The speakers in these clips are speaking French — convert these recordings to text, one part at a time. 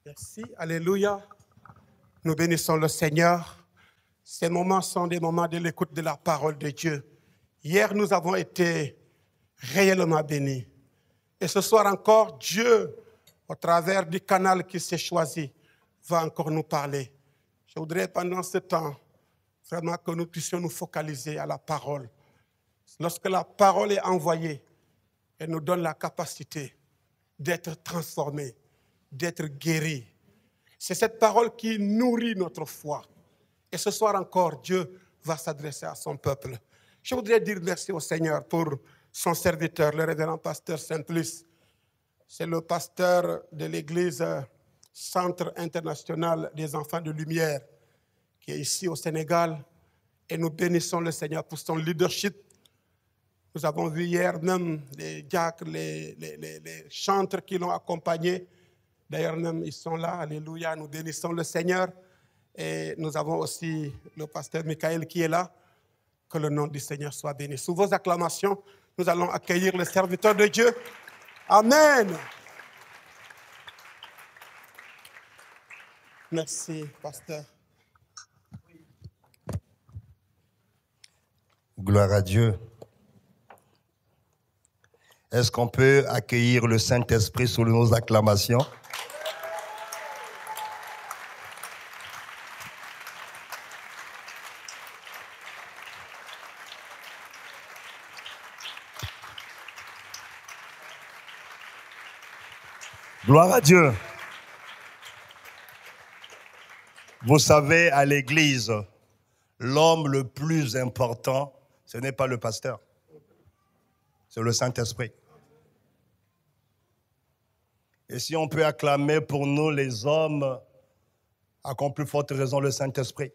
Merci, alléluia. Nous bénissons le Seigneur. Ces moments sont des moments de l'écoute de la parole de Dieu. Hier, nous avons été réellement bénis. Et ce soir encore, Dieu, au travers du canal qui s'est choisi, va encore nous parler. Je voudrais pendant ce temps, vraiment que nous puissions nous focaliser à la parole. Lorsque la parole est envoyée, elle nous donne la capacité d'être transformés, d'être guéris. C'est cette parole qui nourrit notre foi. Et ce soir encore, Dieu va s'adresser à son peuple. Je voudrais dire merci au Seigneur pour son serviteur, le révérend pasteur Saint-Luce. C'est le pasteur de l'église Centre international des enfants de lumière qui est ici au Sénégal. Et nous bénissons le Seigneur pour son leadership. Nous avons vu hier même les diacres, les chantres qui l'ont accompagné. D'ailleurs, même, ils sont là. Alléluia, nous bénissons le Seigneur. Et nous avons aussi le pasteur Michael qui est là. Que le nom du Seigneur soit béni. Sous vos acclamations, nous allons accueillir le serviteur de Dieu. Amen. Merci, pasteur. Gloire à Dieu. Est-ce qu'on peut accueillir le Saint-Esprit sous nos acclamations? Gloire à Dieu. Vous savez, à l'église, l'homme le plus important, ce n'est pas le pasteur, c'est le Saint-Esprit. Et si on peut acclamer pour nous les hommes, à qu'on plus forte raison le Saint-Esprit.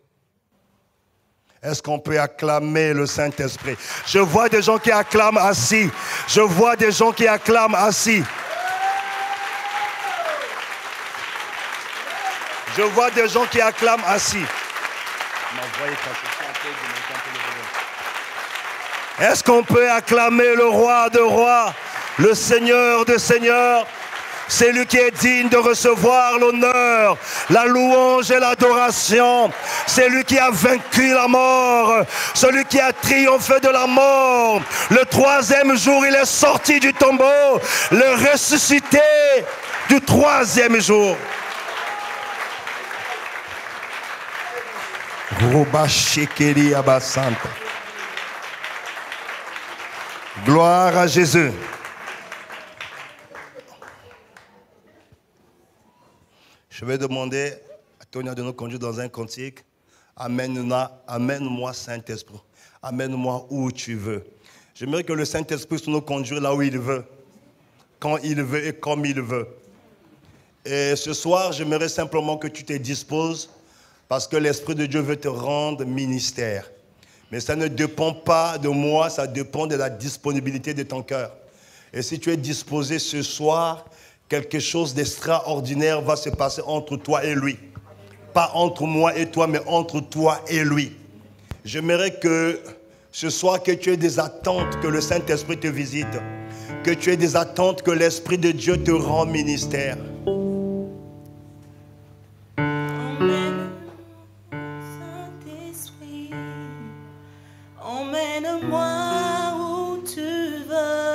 Est-ce qu'on peut acclamer le Saint-Esprit? Je vois des gens qui acclament assis. Je vois des gens qui acclament assis. Je vois des gens qui acclament assis. Est-ce qu'on peut acclamer le roi de rois, le Seigneur de seigneurs? C'est lui qui est digne de recevoir l'honneur, la louange et l'adoration. C'est lui qui a vaincu la mort, celui qui a triomphé de la mort. Le troisième jour, il est sorti du tombeau, le ressuscité du troisième jour. Gloire à Jésus. Je vais demander à Tonia de nous conduire dans un cantique. Amène-moi Saint-Esprit. Amène-moi où tu veux. J'aimerais que le Saint-Esprit nous conduise là où il veut, quand il veut et comme il veut. Et ce soir, j'aimerais simplement que tu te disposes parce que l'Esprit de Dieu veut te rendre ministère. Mais ça ne dépend pas de moi, ça dépend de la disponibilité de ton cœur. Et si tu es disposé ce soir, quelque chose d'extraordinaire va se passer entre toi et lui. Pas entre moi et toi, mais entre toi et lui. J'aimerais que ce soir, que tu aies des attentes, que le Saint-Esprit te visite. Que tu aies des attentes, que l'Esprit de Dieu te rend ministère. Emmène-moi où tu veux.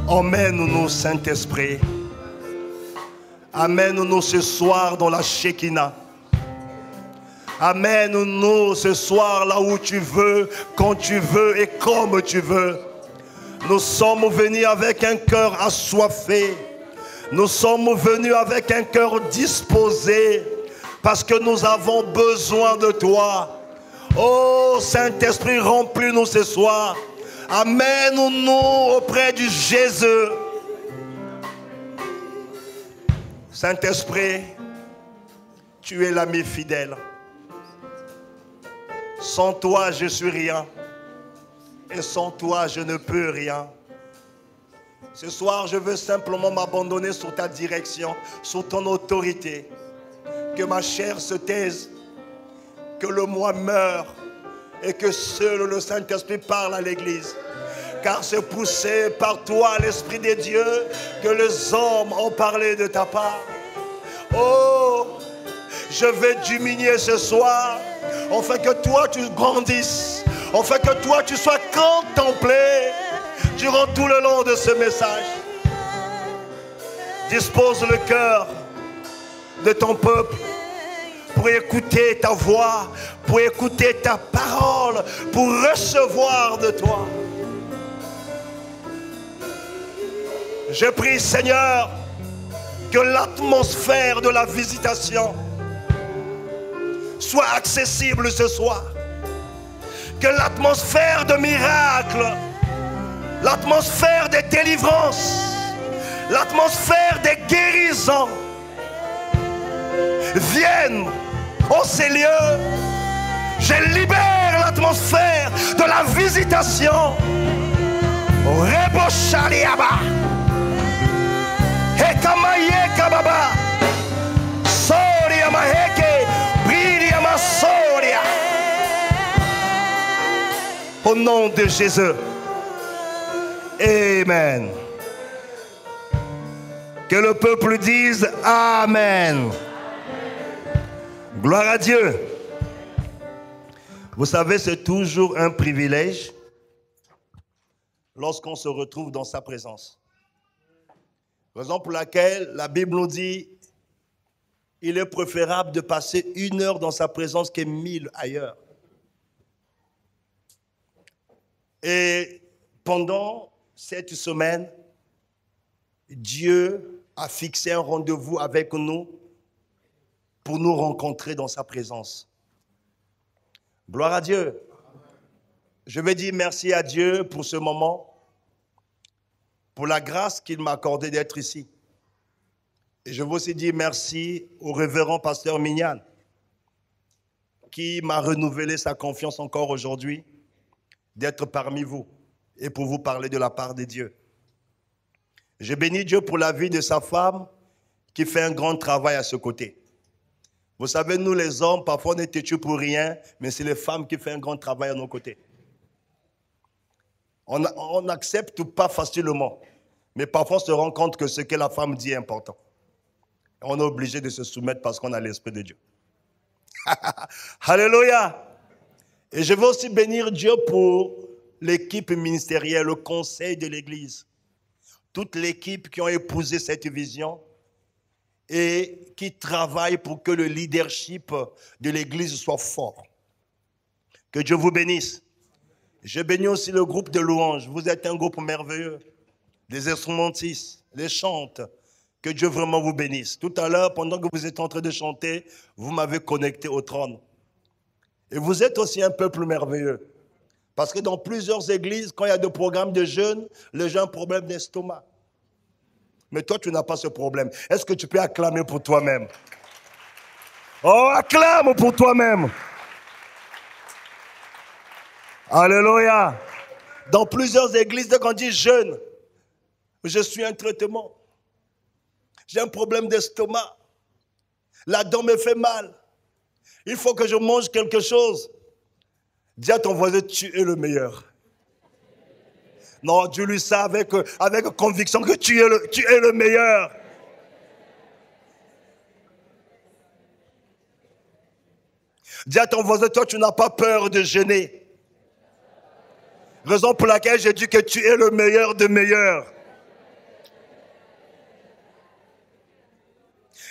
Emmène-nous, Saint-Esprit. Amène-nous ce soir dans la Shekinah. Amène-nous ce soir là où tu veux, quand tu veux et comme tu veux. Nous sommes venus avec un cœur assoiffé. Nous sommes venus avec un cœur disposé parce que nous avons besoin de toi. Oh Saint-Esprit, remplis-nous ce soir. Amène-nous auprès du Jésus. Saint-Esprit, tu es l'ami fidèle. Sans toi, je suis rien. Et sans toi, je ne peux rien. Ce soir, je veux simplement m'abandonner sous ta direction, sous ton autorité. Que ma chair se taise, que le moi meure et que seul le Saint-Esprit parle à l'Église. Car c'est poussé par toi, l'Esprit de Dieu, que les hommes ont parlé de ta part. Oh, je vais diminuer ce soir, afin que toi tu grandisses, afin que toi tu sois contemplé durant tout le long de ce message. Dispose le cœur de ton peuple pour écouter ta voix, pour écouter ta parole, pour recevoir de toi. Je prie, Seigneur, que l'atmosphère de la visitation soit accessible ce soir. Que l'atmosphère de miracles, l'atmosphère de délivrance, l'atmosphère de guérison vienne en ces lieux. Je libère l'atmosphère de la visitation. Reboshaliaba. Hekamaye kababa. Soria maheke. Briria masoria. Au nom de Jésus. Amen. Que le peuple dise Amen. Gloire à Dieu. Vous savez, c'est toujours un privilège lorsqu'on se retrouve dans sa présence. Raison pour laquelle la Bible nous dit il est préférable de passer 1 heure dans sa présence que 1000 ailleurs. Et pendant cette semaine, Dieu a fixé un rendez-vous avec nous pour nous rencontrer dans sa présence. Gloire à Dieu. Je vais dire merci à Dieu pour ce moment, pour la grâce qu'il m'a accordée d'être ici. Et je veux aussi dire merci au révérend pasteur Mignan, qui m'a renouvelé sa confiance encore aujourd'hui d'être parmi vous et pour vous parler de la part de Dieu. Je bénis Dieu pour la vie de sa femme qui fait un grand travail à ce côté. Vous savez, nous les hommes, parfois on est têtus pour rien, mais c'est les femmes qui font un grand travail à nos côtés. On n'accepte pas facilement, mais parfois on se rend compte que ce que la femme dit est important. On est obligé de se soumettre parce qu'on a l'Esprit de Dieu. Alléluia! Et je veux aussi bénir Dieu pour l'équipe ministérielle, le conseil de l'Église. Toute l'équipe qui ont épousé cette vision et qui travaille pour que le leadership de l'Église soit fort. Que Dieu vous bénisse. Je bénis aussi le groupe de louanges. Vous êtes un groupe merveilleux. Les instrumentistes, les chantes. Que Dieu vraiment vous bénisse. Tout à l'heure, pendant que vous êtes en train de chanter, vous m'avez connecté au trône. Et vous êtes aussi un peuple merveilleux. Parce que dans plusieurs églises, quand il y a des programmes de jeûne, les gens ont un problème d'estomac. Mais toi, tu n'as pas ce problème. Est-ce que tu peux acclamer pour toi-même? Oh, acclame pour toi-même. Alléluia. Dans plusieurs églises, quand on dit jeûne, je suis un traitement. J'ai un problème d'estomac. La dent me fait mal. Il faut que je mange quelque chose. Dis à ton voisin, tu es le meilleur. Non, dis-lui ça avec conviction que tu es le meilleur. Dis à ton voisin, toi, tu n'as pas peur de jeûner. Raison pour laquelle j'ai dit que tu es le meilleur des meilleurs.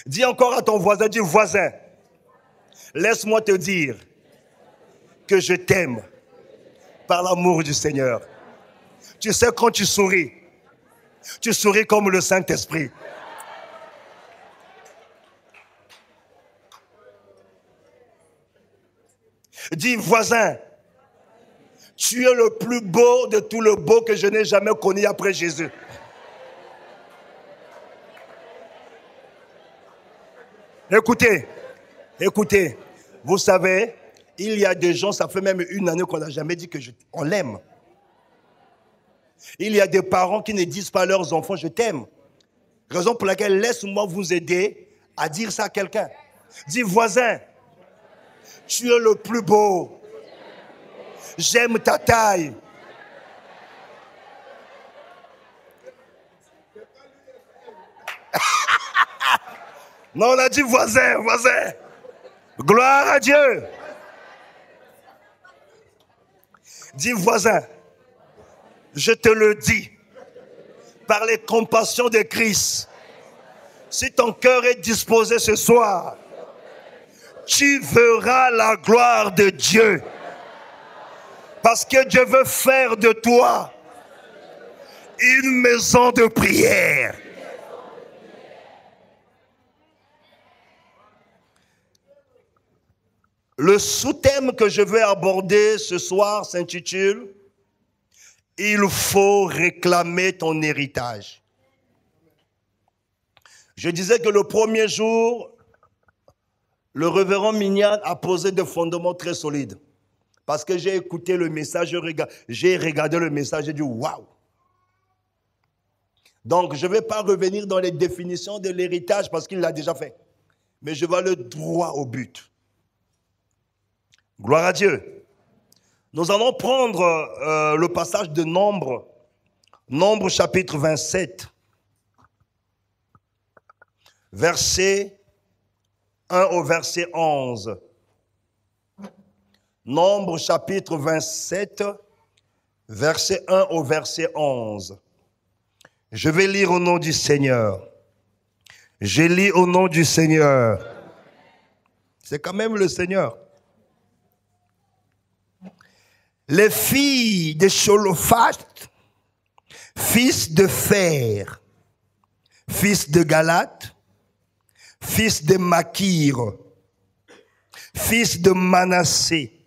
Dis encore à ton voisin, dis voisin, laisse-moi te dire que je t'aime par l'amour du Seigneur. Tu sais, quand tu souris comme le Saint-Esprit. Dis voisin, tu es le plus beau de tout le beau que je n'ai jamais connu après Jésus. Écoutez, vous savez, il y a des gens, ça fait même une année qu'on n'a jamais dit on l'aime. Il y a des parents qui ne disent pas à leurs enfants, je t'aime. Raison pour laquelle, laisse-moi vous aider à dire ça à quelqu'un. Dis voisin, tu es le plus beau. J'aime ta taille. Non, on a dit voisin. Gloire à Dieu. Dis voisin, je te le dis, par les compassions de Christ, si ton cœur est disposé ce soir, tu verras la gloire de Dieu. Parce que Dieu veut faire de toi une maison de prière. Le sous-thème que je vais aborder ce soir s'intitule « Il faut réclamer ton héritage ». Je disais que le premier jour, le révérend Mignane a posé des fondements très solides. Parce que j'ai écouté le message, j'ai regardé le message, j'ai dit « Waouh !» Donc, je ne vais pas revenir dans les définitions de l'héritage parce qu'il l'a déjà fait. Mais je vais aller droit au but. Gloire à Dieu. Nous allons prendre le passage de Nombre chapitre 27, verset 1 au verset 11. Nombre chapitre 27, verset 1 au verset 11. Je vais lire au nom du Seigneur. Je lis au nom du Seigneur. C'est quand même le Seigneur. Les filles de Cholophast, fils de Fer, fils de Galate, fils de Makir, fils de Manassé,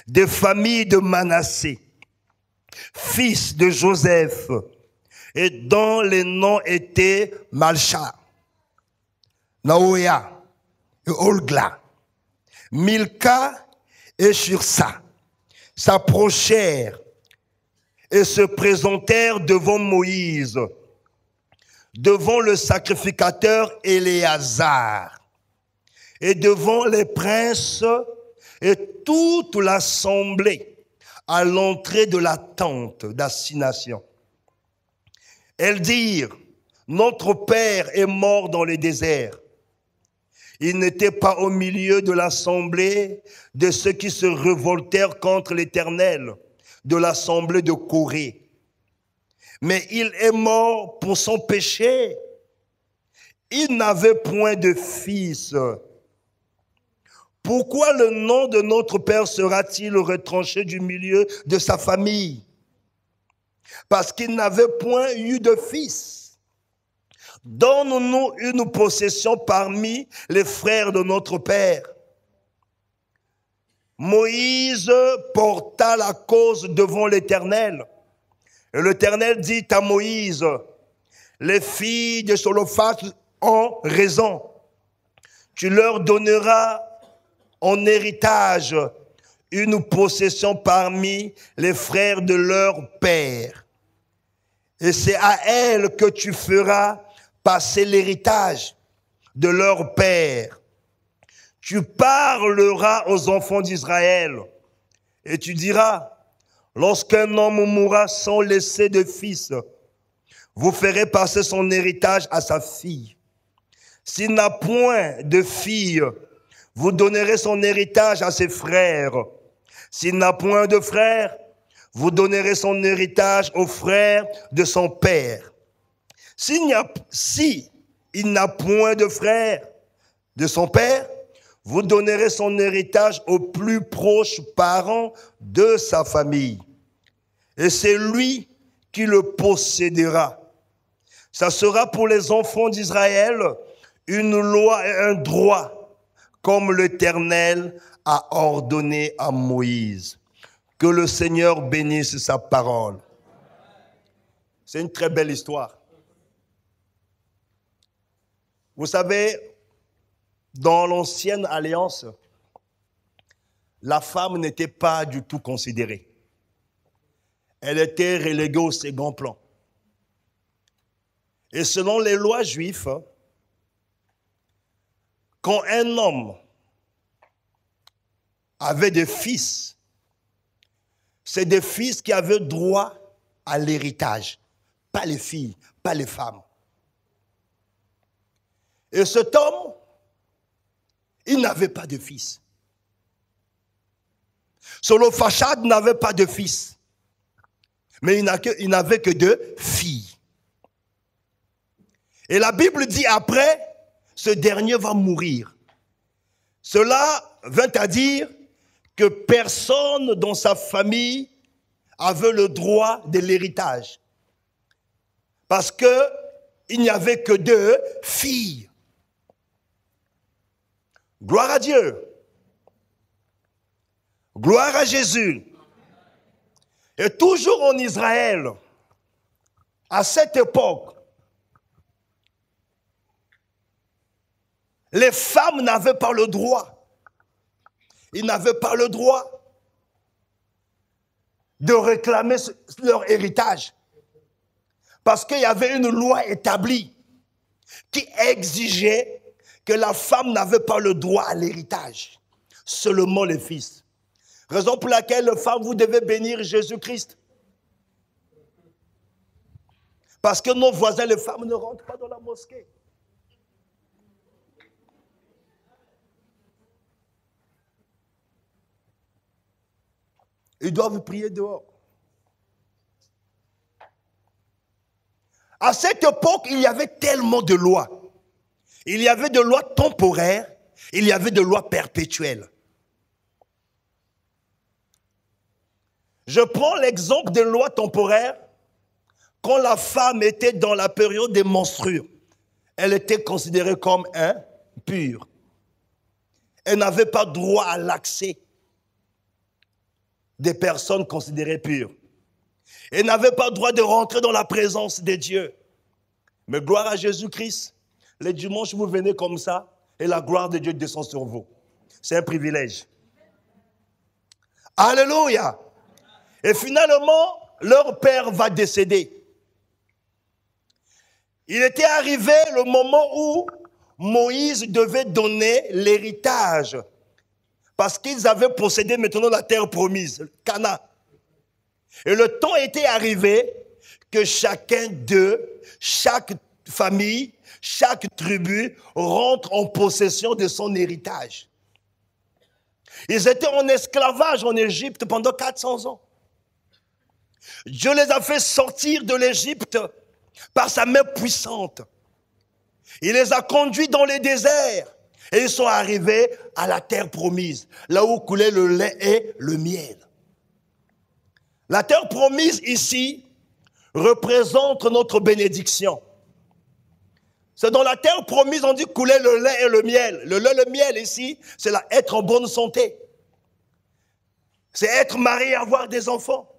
des familles de Manassé, fils de Joseph, et dont les noms étaient Malcha, Naoya et Olgla, Milka et Shirsa, s'approchèrent et se présentèrent devant Moïse, devant le sacrificateur Éléazar, et devant les princes et toute l'assemblée à l'entrée de la tente d'assignation. Elles dirent, notre père est mort dans le désert. Il n'était pas au milieu de l'assemblée de ceux qui se révoltèrent contre l'Éternel, de l'assemblée de Corée. Mais il est mort pour son péché. Il n'avait point de fils. Pourquoi le nom de notre père sera-t-il retranché du milieu de sa famille? Parce qu'il n'avait point eu de fils. Donne-nous une possession parmi les frères de notre père. Moïse porta la cause devant l'Éternel. Et l'Éternel dit à Moïse, les filles de Cholophast ont raison. Tu leur donneras en héritage une possession parmi les frères de leur père. Et c'est à elles que tu feras passer l'héritage de leur père. Tu parleras aux enfants d'Israël et tu diras, lorsqu'un homme mourra sans laisser de fils, vous ferez passer son héritage à sa fille. S'il n'a point de fille, vous donnerez son héritage à ses frères. S'il n'a point de frère, vous donnerez son héritage aux frères de son père. Si il n'a point de frère de son père, vous donnerez son héritage aux plus proches parents de sa famille. Et c'est lui qui le possédera. Ça sera pour les enfants d'Israël une loi et un droit, comme l'Éternel a ordonné à Moïse. Que le Seigneur bénisse sa parole. C'est une très belle histoire. Vous savez, dans l'ancienne alliance, la femme n'était pas du tout considérée. Elle était reléguée au second plan. Et selon les lois juives, quand un homme avait des fils, c'est des fils qui avaient droit à l'héritage, pas les filles, pas les femmes. Et cet homme, il n'avait pas de fils. Solofachad n'avait pas de fils, mais il n'avait que 2 filles. Et la Bible dit après, ce dernier va mourir. Cela vint à dire que personne dans sa famille avait le droit de l'héritage. Parce qu'il n'y avait que 2 filles. Gloire à Dieu. Gloire à Jésus. Et toujours en Israël, à cette époque, les femmes n'avaient pas le droit. Ils n'avaient pas le droit de réclamer leur héritage. Parce qu'il y avait une loi établie qui exigeait que la femme n'avait pas le droit à l'héritage. Seulement les fils. Raison pour laquelle, les femmes, vous devez bénir Jésus-Christ. Parce que nos voisins, les femmes, ne rentrent pas dans la mosquée. Ils doivent prier dehors. À cette époque, il y avait tellement de lois. Il y avait des lois temporaires, il y avait des lois perpétuelles. Je prends l'exemple des lois temporaires. Quand la femme était dans la période des menstrues, elle était considérée comme impure. Elle n'avait pas droit à l'accès des personnes considérées pures. Elle n'avait pas droit de rentrer dans la présence de Dieu. Mais gloire à Jésus-Christ, les dimanches vous venez comme ça et la gloire de Dieu descend sur vous. C'est un privilège. Alléluia. Et finalement, leur père va décéder. Il était arrivé le moment où Moïse devait donner l'héritage. Parce qu'ils avaient possédé maintenant la terre promise, Canaan. Et le temps était arrivé que chacun d'eux, chaque famille, chaque tribu rentre en possession de son héritage. Ils étaient en esclavage en Égypte pendant 400 ans. Dieu les a fait sortir de l'Égypte par sa main puissante. Il les a conduits dans les déserts. Et ils sont arrivés à la terre promise, là où coulait le lait et le miel. La terre promise ici représente notre bénédiction. C'est dans la terre promise, on dit couler le lait et le miel. Le lait et le miel ici, c'est être en bonne santé. C'est être marié, avoir des enfants.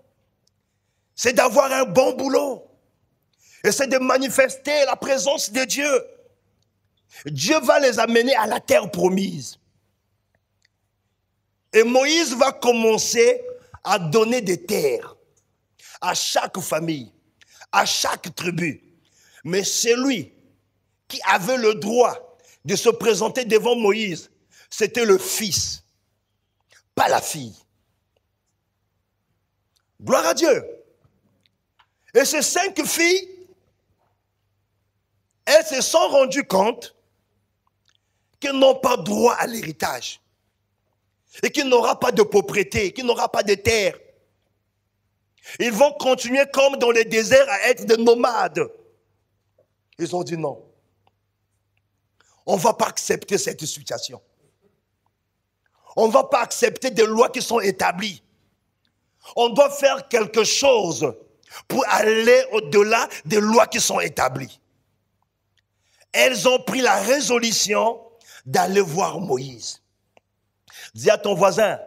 C'est d'avoir un bon boulot. Et c'est de manifester la présence de Dieu. Dieu va les amener à la terre promise. Et Moïse va commencer à donner des terres à chaque famille, à chaque tribu. Mais celui qui avait le droit de se présenter devant Moïse, c'était le fils, pas la fille. Gloire à Dieu. Et ces 5 filles, elles se sont rendues compte qu'elles n'ont pas droit à l'héritage et qu'il n'aura pas de propriété, qu'il n'aura pas de terre. Ils vont continuer comme dans les déserts à être des nomades. Ils ont dit non. On ne va pas accepter cette situation. On ne va pas accepter des lois qui sont établies. On doit faire quelque chose pour aller au-delà des lois qui sont établies. Elles ont pris la résolution d'aller voir Moïse. Dis à ton voisin,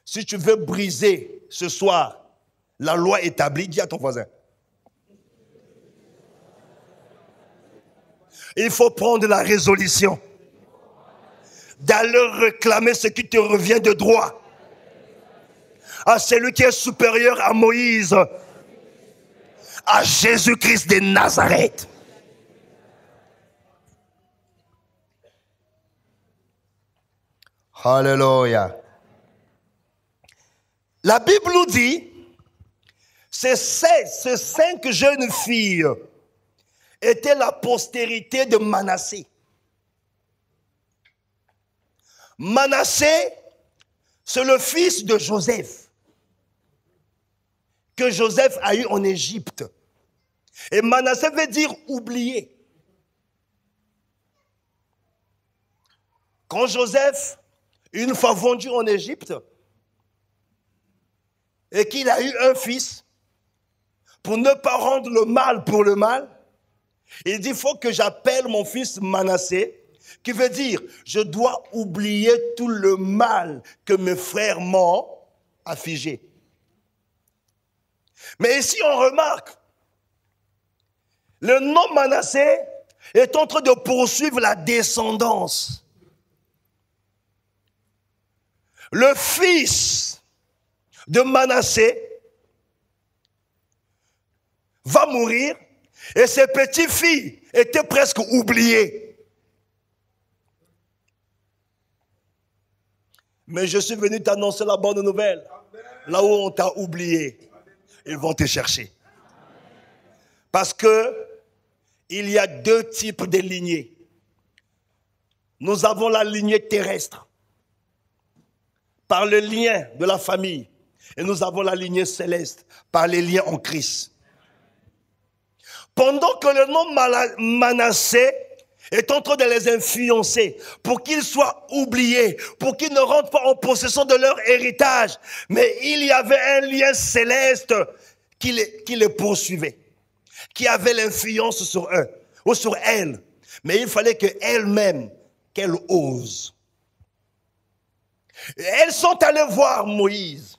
si tu veux briser ce soir la loi établie, dis à ton voisin. Il faut prendre la résolution d'aller réclamer ce qui te revient de droit à celui qui est supérieur à Moïse, à Jésus-Christ de Nazareth. Alléluia. La Bible nous dit, ces 5 jeunes filles étaient la postérité de Manassé. Manassé, c'est le fils de Joseph, que Joseph a eu en Égypte. Et Manassé veut dire oublier. Quand Joseph, une fois vendu en Égypte, et qu'il a eu un fils, pour ne pas rendre le mal pour le mal, il dit, il faut que j'appelle mon fils Manassé, qui veut dire, je dois oublier tout le mal que mes frères m'ont affligé. Mais ici, on remarque, le nom Manassé est en train de poursuivre la descendance. Le fils de Manassé va mourir et ses petites-filles étaient presque oubliées. Mais je suis venu t'annoncer la bonne nouvelle. Là où on t'a oublié, ils vont te chercher. Parce que il y a 2 types de lignées. Nous avons la lignée terrestre, par le lien de la famille. Et nous avons la lignée céleste, par les liens en Christ. Pendant que le nom Manassé est en train de les influencer pour qu'ils soient oubliés, pour qu'ils ne rentrent pas en possession de leur héritage. Mais il y avait un lien céleste qui les poursuivait, qui avait l'influence sur eux ou sur elles. Mais il fallait qu'elles-mêmes, qu'elles osent. Et elles sont allées voir Moïse.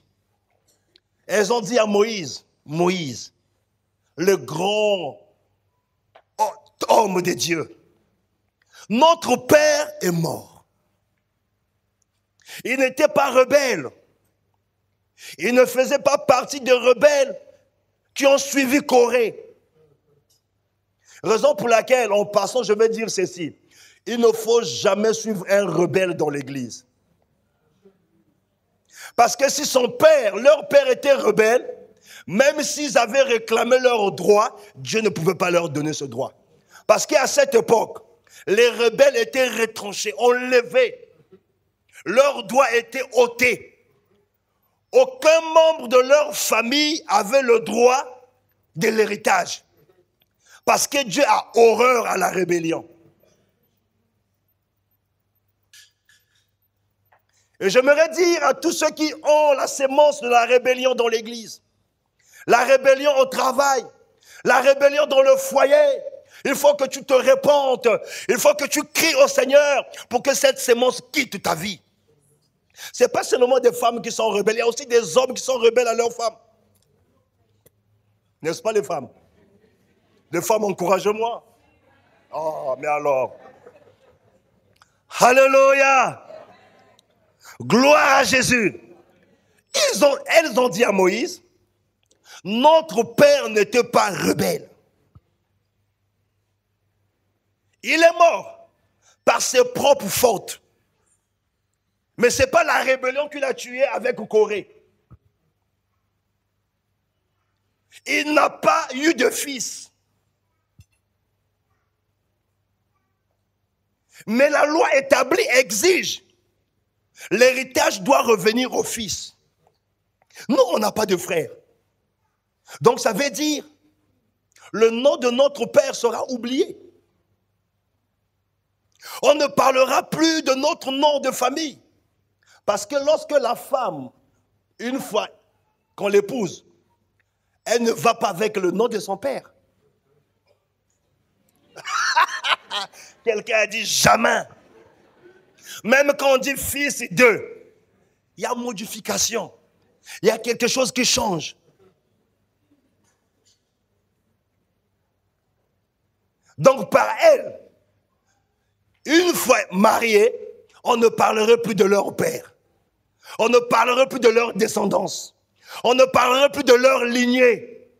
Elles ont dit à Moïse, Moïse, le grand homme de Dieu, notre père est mort. Il n'était pas rebelle. Il ne faisait pas partie des rebelles qui ont suivi Corée. Raison pour laquelle, en passant, je vais dire ceci. Il ne faut jamais suivre un rebelle dans l'église. Parce que si leur père était rebelle, même s'ils avaient réclamé leur droit, Dieu ne pouvait pas leur donner ce droit. Parce qu'à cette époque, les rebelles étaient retranchés, enlevés. Leurs droits étaient ôtés. Aucun membre de leur famille avait le droit de l'héritage. Parce que Dieu a horreur à la rébellion. Et j'aimerais dire à tous ceux qui ont la sémence de la rébellion dans l'église, la rébellion au travail, la rébellion dans le foyer, il faut que tu te répandes, il faut que tu cries au Seigneur pour que cette sémence quitte ta vie. Ce n'est pas seulement des femmes qui sont rebelles, il y a aussi des hommes qui sont rebelles à leurs femmes. N'est-ce pas les femmes? Les femmes, encouragez-moi. Oh, mais alors. Alléluia. Gloire à Jésus. Elles ont dit à Moïse, notre père n'était pas rebelle. Il est mort par ses propres fautes. Mais ce n'est pas la rébellion qui l'a tué avec Corée. Il n'a pas eu de fils. Mais la loi établie exige. L'héritage doit revenir au fils. Nous, on n'a pas de frère. Donc ça veut dire, le nom de notre père sera oublié. On ne parlera plus de notre nom de famille. Parce que lorsque la femme, une fois qu'on l'épouse, elle ne va pas avec le nom de son père. Quelqu'un a dit jamais. Même quand on dit fils d'eux, il y a modification. Il y a quelque chose qui change. Donc par elle, une fois mariés, on ne parlerait plus de leur père. On ne parlerait plus de leur descendance. On ne parlerait plus de leur lignée.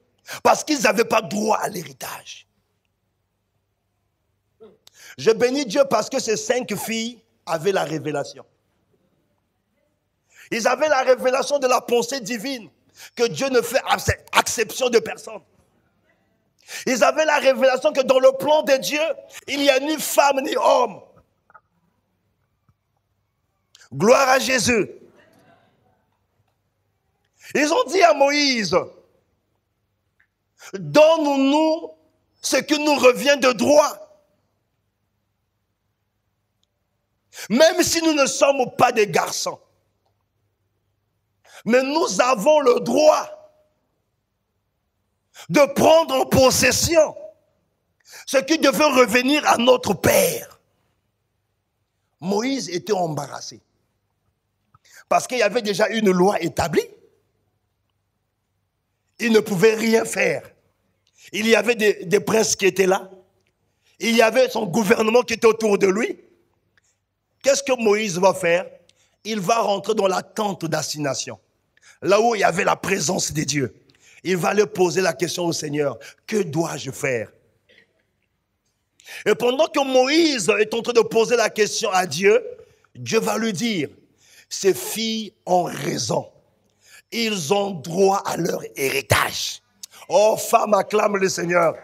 Parce qu'ils n'avaient pas droit à l'héritage. Je bénis Dieu parce que ces 5 filles avaient la révélation. Ils avaient la révélation de la pensée divine, que Dieu ne fait exception de personne. Ils avaient la révélation que dans le plan de Dieu, il n'y a ni femme ni homme. Gloire à Jésus. Ils ont dit à Moïse, donne-nous ce qui nous revient de droit. Même si nous ne sommes pas des garçons. Mais nous avons le droit de prendre en possession ce qui devait revenir à notre père. Moïse était embarrassé. Parce qu'il y avait déjà une loi établie. Il ne pouvait rien faire. Il y avait des princes qui étaient là. Il y avait son gouvernement qui était autour de lui. Qu'est-ce que Moïse va faire? Il va rentrer dans la tente d'assignation. Là où il y avait la présence de Dieu. Il va lui poser la question au Seigneur. Que dois-je faire? Et pendant que Moïse est en train de poser la question à Dieu, Dieu va lui dire, ces filles ont raison. Ils ont droit à leur héritage. Oh, femme, acclame le Seigneur.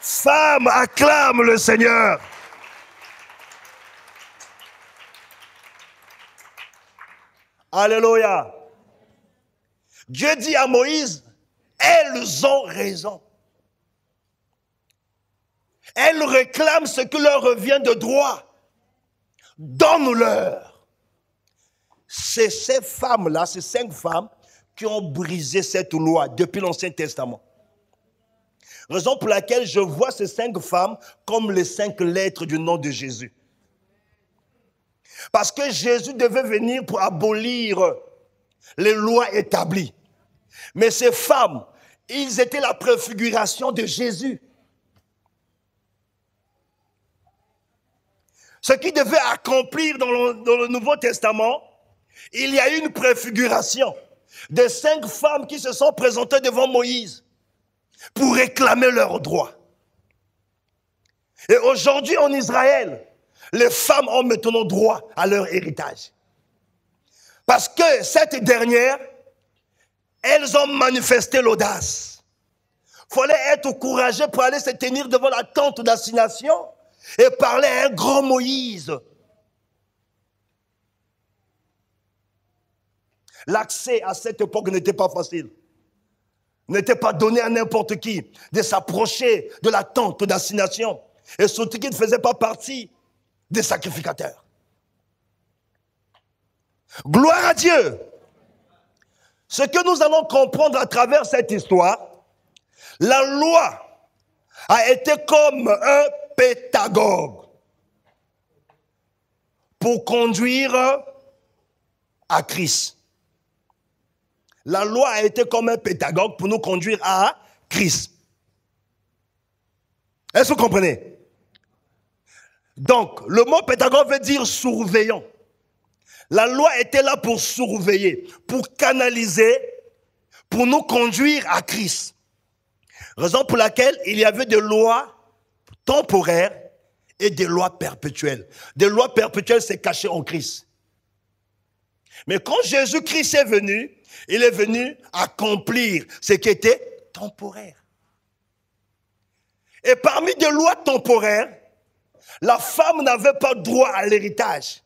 Femme, acclame le Seigneur. Alléluia. Dieu dit à Moïse, elles ont raison. Elles réclament ce qui leur revient de droit. Donne-leur. C'est ces femmes-là, ces 5 femmes qui ont brisé cette loi depuis l'Ancien Testament. Raison pour laquelle je vois ces 5 femmes comme les 5 lettres du nom de Jésus. Parce que Jésus devait venir pour abolir les lois établies. Mais ces femmes, ils étaient la préfiguration de Jésus. Ce qui devait accomplir dans le Nouveau Testament, il y a eu une préfiguration de 5 femmes qui se sont présentées devant Moïse pour réclamer leurs droits. Et aujourd'hui en Israël, les femmes ont maintenant droit à leur héritage. Parce que cette dernière, elles ont manifesté l'audace. Il fallait être courageux pour aller se tenir devant la tente d'assignation et parler à un grand Moïse. L'accès à cette époque n'était pas facile. N'était pas donné à n'importe qui de s'approcher de la tente d'assignation. Et surtout qu'il ne faisait pas partie des sacrificateurs. Gloire à Dieu. Ce que nous allons comprendre à travers cette histoire, la loi a été comme un pédagogue pour conduire à Christ. La loi a été comme un pédagogue pour nous conduire à Christ. Est-ce que vous comprenez? Donc, le mot pédagogue veut dire surveillant. La loi était là pour surveiller, pour canaliser, pour nous conduire à Christ. Raison pour laquelle il y avait des lois temporaires et des lois perpétuelles. Des lois perpétuelles, c'est caché en Christ. Mais quand Jésus-Christ est venu, il est venu accomplir ce qui était temporaire. Et parmi des lois temporaires, la femme n'avait pas droit à l'héritage.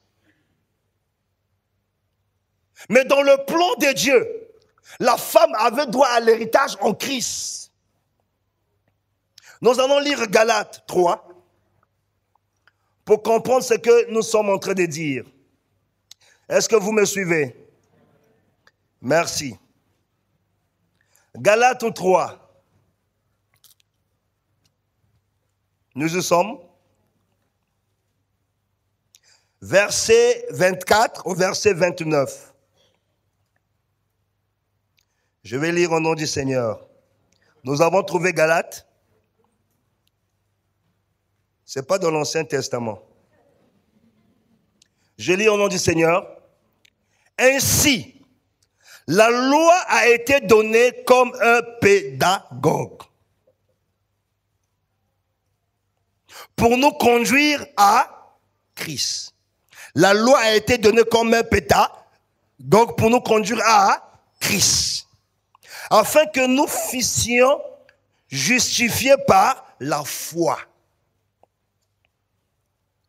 Mais dans le plan de Dieu, la femme avait droit à l'héritage en Christ. Nous allons lire Galates 3. pour comprendre ce que nous sommes en train de dire. Est-ce que vous me suivez? Merci. Galates 3. Nous y sommes. Verset 24 au verset 29. Je vais lire au nom du Seigneur. Nous avons trouvé Galates. Ce n'est pas dans l'Ancien Testament. Je lis au nom du Seigneur. Ainsi, la loi a été donnée comme un pédagogue pour nous conduire à Christ. La loi a été donnée comme un pédagogue pour nous conduire à Christ, afin que nous fussions justifiés par la foi.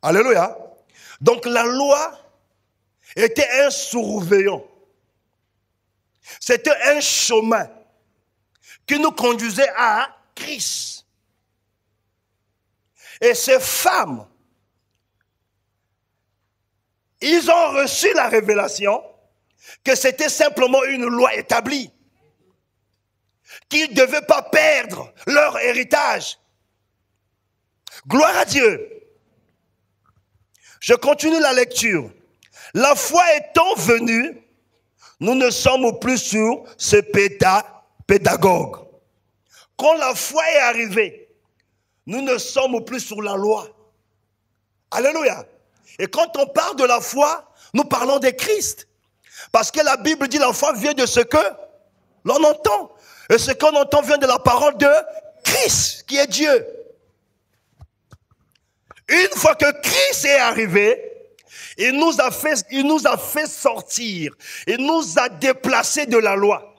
Alléluia. Donc la loi était un surveillant. C'était un chemin qui nous conduisait à Christ. Et ces femmes, ils ont reçu la révélation que c'était simplement une loi établie, qu'ils ne devaient pas perdre leur héritage. Gloire à Dieu. Je continue la lecture. La foi étant venue, nous ne sommes plus sur ce pédagogue. Quand la foi est arrivée, nous ne sommes plus sur la loi. Alléluia. Et quand on parle de la foi, nous parlons de Christ. Parce que la Bible dit la foi vient de ce que l'on entend. Et ce qu'on entend vient de la parole de Christ, qui est Dieu. Une fois que Christ est arrivé, il nous a fait sortir. Il nous a déplacés de la loi.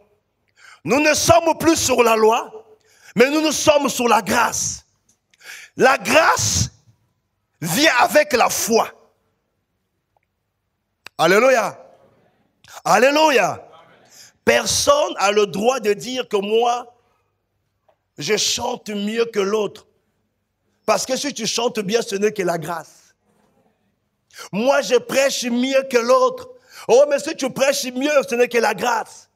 Nous ne sommes plus sur la loi, mais nous sommes sur la grâce. La grâce vient avec la foi. Alléluia. Alléluia. Personne n'a le droit de dire que moi, je chante mieux que l'autre. Parce que si tu chantes bien, ce n'est que la grâce. Moi, je prêche mieux que l'autre. Oh, mais si tu prêches mieux, ce n'est que la grâce.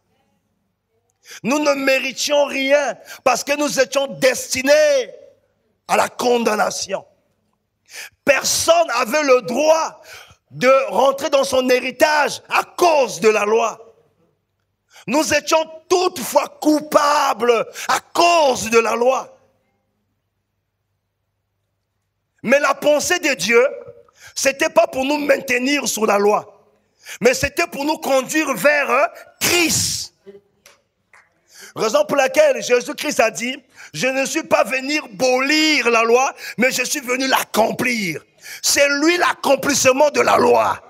Nous ne méritions rien parce que nous étions destinés à la condamnation. Personne n'avait le droit de rentrer dans son héritage à cause de la loi. Nous étions toutefois coupables à cause de la loi. Mais la pensée de Dieu, c'était pas pour nous maintenir sous la loi, mais c'était pour nous conduire vers Christ. Raison pour laquelle Jésus-Christ a dit, je ne suis pas venu abolir la loi, mais je suis venu l'accomplir. C'est lui l'accomplissement de la loi.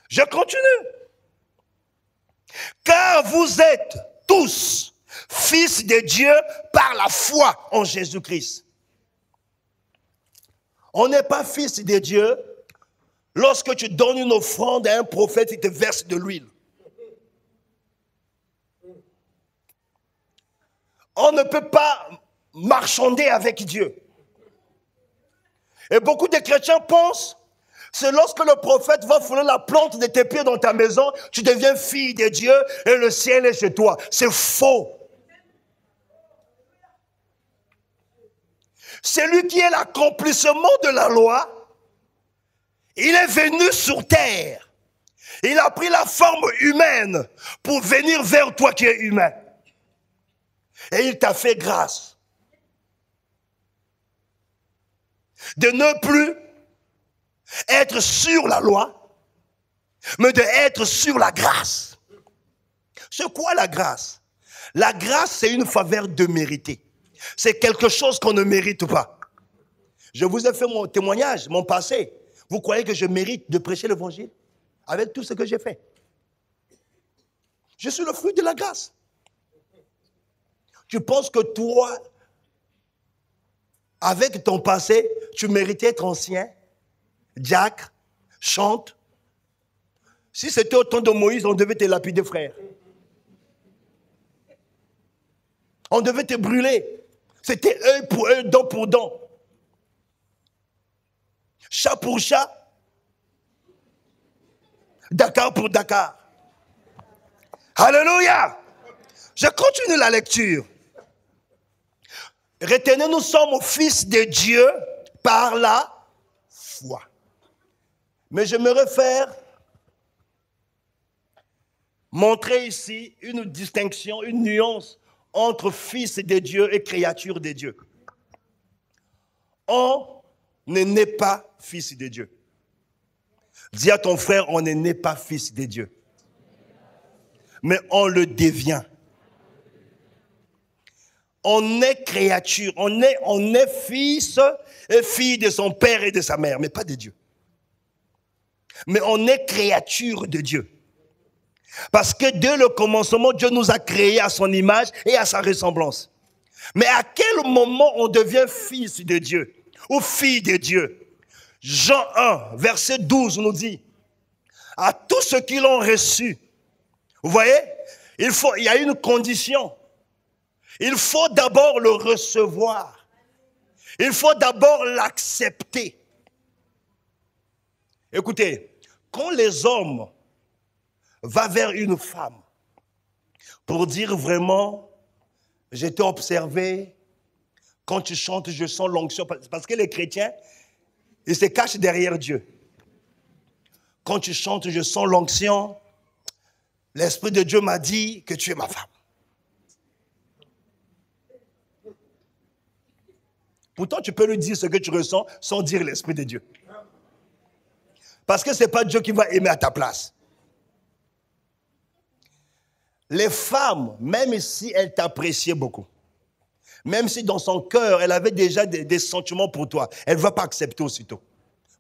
Je continue. Car vous êtes tous fils de Dieu par la foi en Jésus-Christ. On n'est pas fils de Dieu lorsque tu donnes une offrande à un prophète, il te verse de l'huile. On ne peut pas marchander avec Dieu. Et beaucoup de chrétiens pensent, c'est lorsque le prophète va fouler la plante de tes pieds dans ta maison, tu deviens fille de Dieu et le ciel est chez toi. C'est faux. Celui qui est l'accomplissement de la loi, il est venu sur terre. Il a pris la forme humaine pour venir vers toi qui es humain. Et il t'a fait grâce de ne plus être sur la loi, mais d'être sur la grâce. C'est quoi la grâce? La grâce, c'est une faveur déméritée. C'est quelque chose qu'on ne mérite pas. Je vous ai fait mon témoignage, mon passé. Vous croyez que je mérite de prêcher l'évangile avec tout ce que j'ai fait? Je suis le fruit de la grâce. Tu penses que toi, avec ton passé, tu méritais d'être ancien, diacre, chante? Si c'était au temps de Moïse, on devait te lapider, frère. On devait te brûler. C'était œil pour œil, dent pour dent. Chat pour chat. Dakar pour Dakar. Alléluia. Je continue la lecture. Retenez, nous sommes fils de Dieu par la foi. Mais je me réfère, montrer ici une distinction, une nuance entre fils de Dieu et créature de Dieu. On ne naît pas fils de Dieu. Dis à ton frère, on ne naît pas fils de Dieu. Mais on le devient. On est créature, on est fils et fille de son père et de sa mère, mais pas de Dieu. Mais on est créature de Dieu. Parce que dès le commencement, Dieu nous a créés à son image et à sa ressemblance. Mais à quel moment on devient fils de Dieu ou fille de Dieu? Jean 1, verset 12 nous dit, à tous ceux qui l'ont reçu, vous voyez, il y a une condition. Il faut d'abord le recevoir. Il faut d'abord l'accepter. Écoutez, quand les hommes vont vers une femme pour dire vraiment, j'ai été observé, quand tu chantes, je sens l'onction, parce que les chrétiens, ils se cachent derrière Dieu. Quand tu chantes, je sens l'onction, l'Esprit de Dieu m'a dit que tu es ma femme. Pourtant, tu peux lui dire ce que tu ressens sans dire l'Esprit de Dieu. Parce que ce n'est pas Dieu qui va aimer à ta place. Les femmes, même si elles t'appréciaient beaucoup, même si dans son cœur, elle avait déjà des sentiments pour toi, elle ne va pas accepter aussitôt.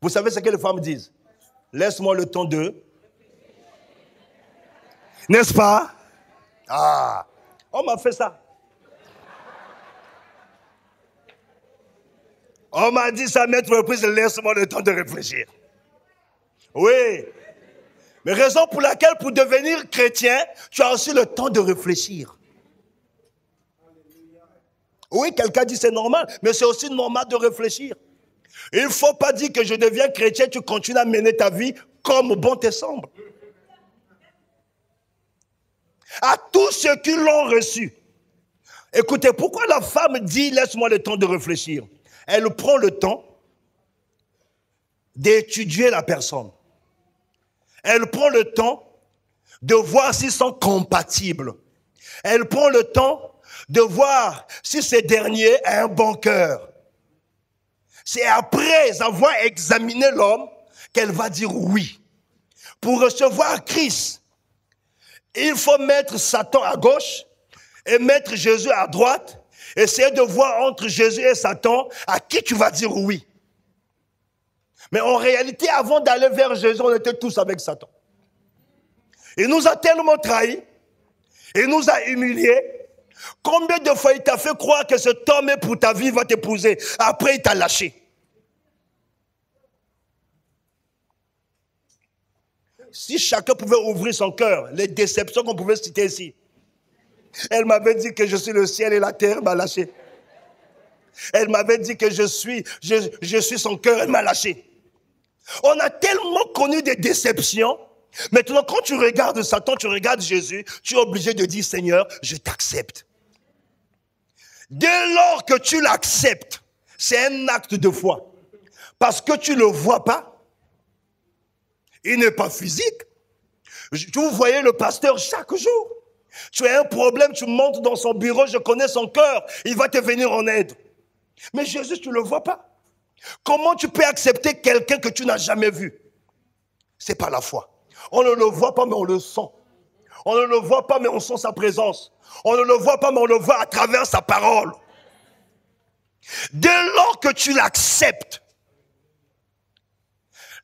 Vous savez ce que les femmes disent? Laisse-moi le temps de... N'est-ce pas? Ah, on m'a fait ça. On m'a dit ça, maître reprise, laisse-moi le temps de réfléchir. Oui. Mais raison pour laquelle, pour devenir chrétien, tu as aussi le temps de réfléchir. Oui, quelqu'un dit c'est normal, mais c'est aussi normal de réfléchir. Il ne faut pas dire que je deviens chrétien, tu continues à mener ta vie comme bon te semble. À tous ceux qui l'ont reçu. Écoutez, pourquoi la femme dit laisse-moi le temps de réfléchir? Elle prend le temps d'étudier la personne. Elle prend le temps de voir s'ils sont compatibles. Elle prend le temps de voir si ce dernier a un bon cœur. C'est après avoir examiné l'homme qu'elle va dire oui. Pour recevoir Christ, il faut mettre Satan à gauche et mettre Jésus à droite. Essayer de voir entre Jésus et Satan à qui tu vas dire oui. Mais en réalité, avant d'aller vers Jésus, on était tous avec Satan. Il nous a tellement trahis, il nous a humiliés. Combien de fois il t'a fait croire que cet homme est pour ta vie, va t'épouser. Après, il t'a lâché. Si chacun pouvait ouvrir son cœur, les déceptions qu'on pouvait citer ici. Elle m'avait dit que je suis le ciel et la terre, elle m'a lâché. Elle m'avait dit que je suis son cœur, elle m'a lâché. On a tellement connu des déceptions. Maintenant, quand tu regardes Satan, tu regardes Jésus, tu es obligé de dire, Seigneur, je t'accepte. Dès lors que tu l'acceptes, c'est un acte de foi. Parce que tu ne le vois pas. Il n'est pas physique. Vous voyez le pasteur chaque jour. Tu as un problème, tu montes dans son bureau, je connais son cœur, il va te venir en aide. Mais Jésus, tu ne le vois pas. Comment tu peux accepter quelqu'un que tu n'as jamais vu? Ce n'est pas la foi. On ne le voit pas, mais on le sent. On ne le voit pas, mais on sent sa présence. On ne le voit pas, mais on le voit à travers sa parole. Dès lors que tu l'acceptes,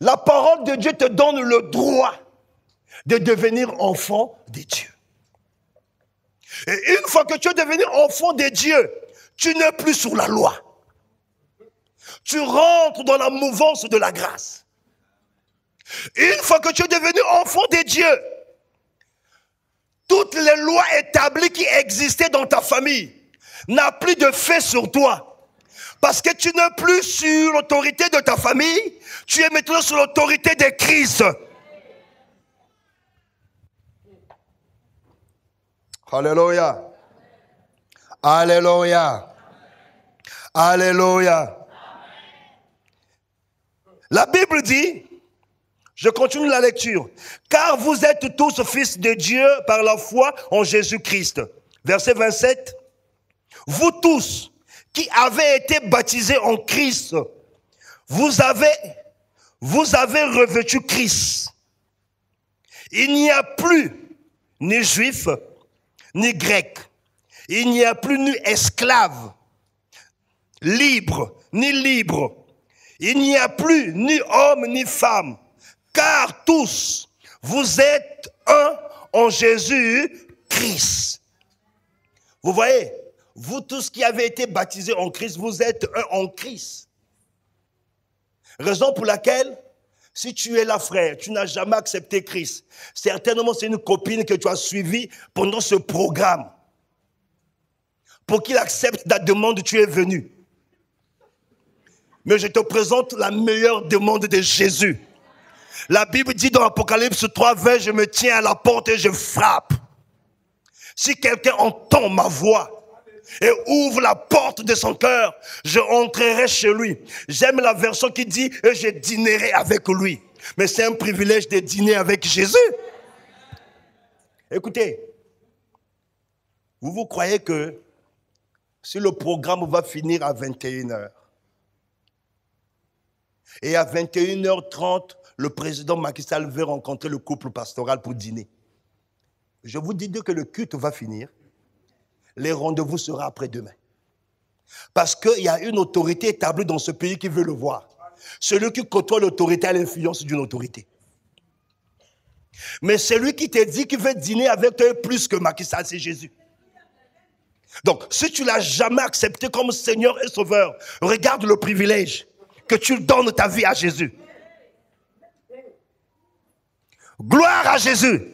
la parole de Dieu te donne le droit de devenir enfant de Dieu. Et une fois que tu es devenu enfant de Dieu, tu n'es plus sous la loi. Tu rentres dans la mouvance de la grâce. Une fois que tu es devenu enfant de Dieu, toutes les lois établies qui existaient dans ta famille n'ont plus de fait sur toi. Parce que tu n'es plus sur l'autorité de ta famille, tu es maintenant sur l'autorité de Christ. Alléluia. Alléluia. Alléluia. La Bible dit, je continue la lecture, car vous êtes tous fils de Dieu par la foi en Jésus-Christ. Verset 27. Vous tous qui avez été baptisés en Christ, vous avez revêtu Christ. Il n'y a plus ni juif, ni grec. Il n'y a plus ni esclave, libre, ni libre. Il n'y a plus ni homme, ni femme. Car tous, vous êtes un en Jésus-Christ. Vous voyez, vous tous qui avez été baptisés en Christ, vous êtes un en Christ. Raison pour laquelle, si tu es là, frère, tu n'as jamais accepté Christ. Certainement, c'est une copine que tu as suivie pendant ce programme. Pour qu'il accepte ta demande, tu es venu. Mais je te présente la meilleure demande de Jésus. La Bible dit dans Apocalypse 3, 20, je me tiens à la porte et je frappe. Si quelqu'un entend ma voix et ouvre la porte de son cœur, je entrerai chez lui. J'aime la version qui dit, et je dînerai avec lui. Mais c'est un privilège de dîner avec Jésus. Écoutez, vous croyez que si le programme va finir à 21h, et à 21h30, le président Macky Sall veut rencontrer le couple pastoral pour dîner. Je vous dis que le culte va finir. Les rendez-vous seront après-demain. Parce qu'il y a une autorité établie dans ce pays qui veut le voir. Celui qui côtoie l'autorité a l'influence d'une autorité. Mais celui qui te dit qu'il veut dîner avec toi plus que Macky Sall, c'est Jésus. Donc, si tu ne l'as jamais accepté comme Seigneur et Sauveur, regarde le privilège que tu donnes ta vie à Jésus. Gloire à Jésus.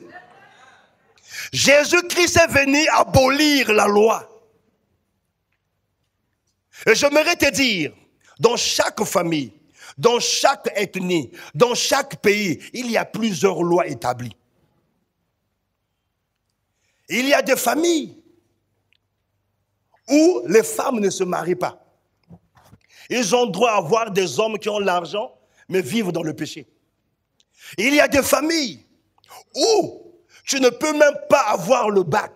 Jésus-Christ est venu abolir la loi. Et j'aimerais te dire, dans chaque famille, dans chaque ethnie, dans chaque pays, il y a plusieurs lois établies. Il y a des familles où les femmes ne se marient pas. Ils ont droit à avoir des hommes qui ont l'argent, mais vivent dans le péché. Il y a des familles où tu ne peux même pas avoir le bac.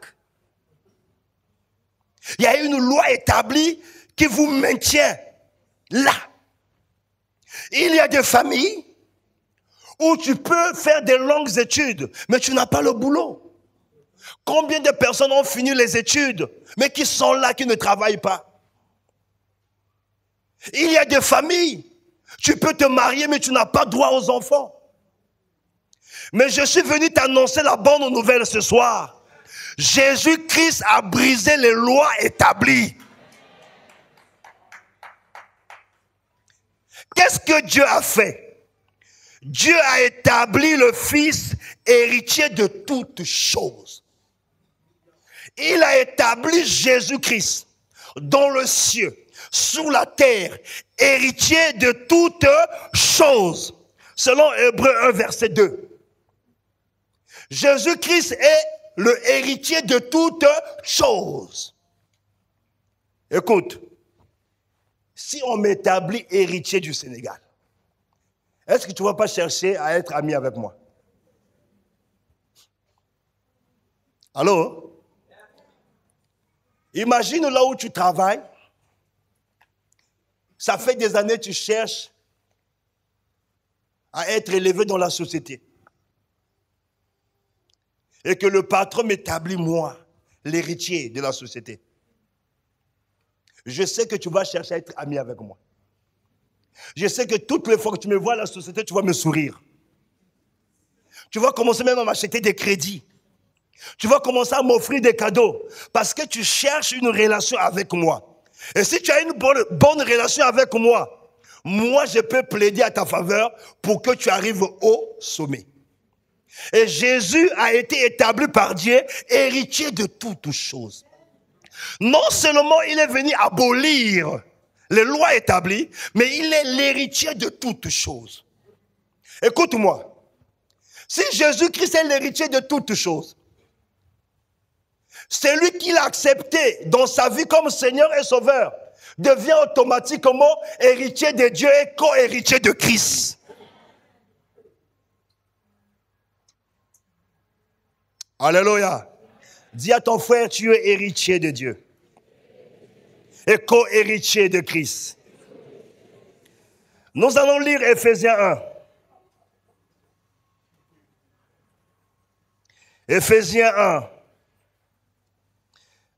Il y a une loi établie qui vous maintient là. Il y a des familles où tu peux faire des longues études, mais tu n'as pas le boulot. Combien de personnes ont fini les études, mais qui sont là, qui ne travaillent pas? Il y a des familles, tu peux te marier, mais tu n'as pas droit aux enfants. Mais je suis venu t'annoncer la bonne nouvelle ce soir. Jésus-Christ a brisé les lois établies. Qu'est-ce que Dieu a fait? Dieu a établi le Fils héritier de toutes choses. Il a établi Jésus-Christ dans le ciel, sur la terre, héritier de toutes choses. Selon Hébreux 1, verset 2. Jésus-Christ est le héritier de toutes choses. Écoute, si on m'établit héritier du Sénégal, est-ce que tu ne vas pas chercher à être ami avec moi? Allô? Imagine là où tu travailles. Ça fait des années que tu cherches à être élevé dans la société. Et que le patron m'établit, moi, l'héritier de la société. Je sais que tu vas chercher à être ami avec moi. Je sais que toutes les fois que tu me vois à la société, tu vas me sourire. Tu vas commencer même à m'acheter des crédits. Tu vas commencer à m'offrir des cadeaux. Parce que tu cherches une relation avec moi. Et si tu as une bonne relation avec moi, moi je peux plaider à ta faveur pour que tu arrives au sommet. Et Jésus a été établi par Dieu, héritier de toutes choses. Non seulement il est venu abolir les lois établies, mais il est l'héritier de toutes choses. Écoute-moi, si Jésus-Christ est l'héritier de toutes choses, celui qu'il a accepté dans sa vie comme Seigneur et Sauveur devient automatiquement héritier de Dieu et co-héritier de Christ. Alléluia. Dis à ton frère, tu es héritier de Dieu et co-héritier de Christ. Nous allons lire Éphésiens 1. Éphésiens 1,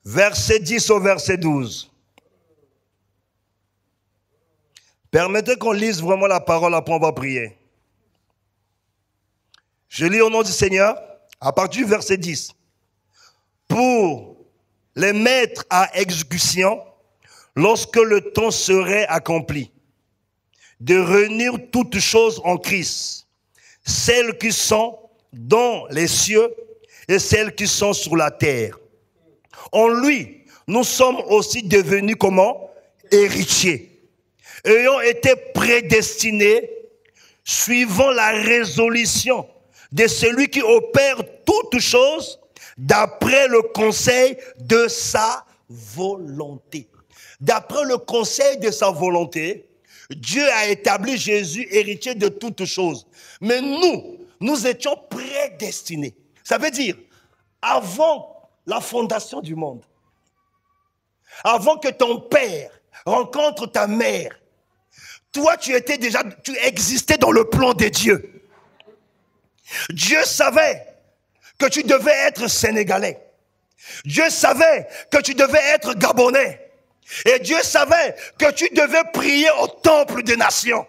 verset 10 au verset 12. Permettez qu'on lise vraiment la parole, après on va prier. Je lis au nom du Seigneur, à partir du verset 10. Pour les mettre à exécution lorsque le temps serait accompli, de réunir toutes choses en Christ, celles qui sont dans les cieux et celles qui sont sur la terre. En lui, nous sommes aussi devenus comment? Héritiers, ayant été prédestinés, suivant la résolution de celui qui opère toutes choses d'après le conseil de sa volonté. D'après le conseil de sa volonté, Dieu a établi Jésus héritier de toutes choses. Mais nous étions prédestinés. Ça veut dire, avant la fondation du monde, avant que ton père rencontre ta mère, toi tu existais dans le plan de Dieu. Dieu savait que tu devais être sénégalais. Dieu savait que tu devais être gabonais. Et Dieu savait que tu devais prier au temple des nations.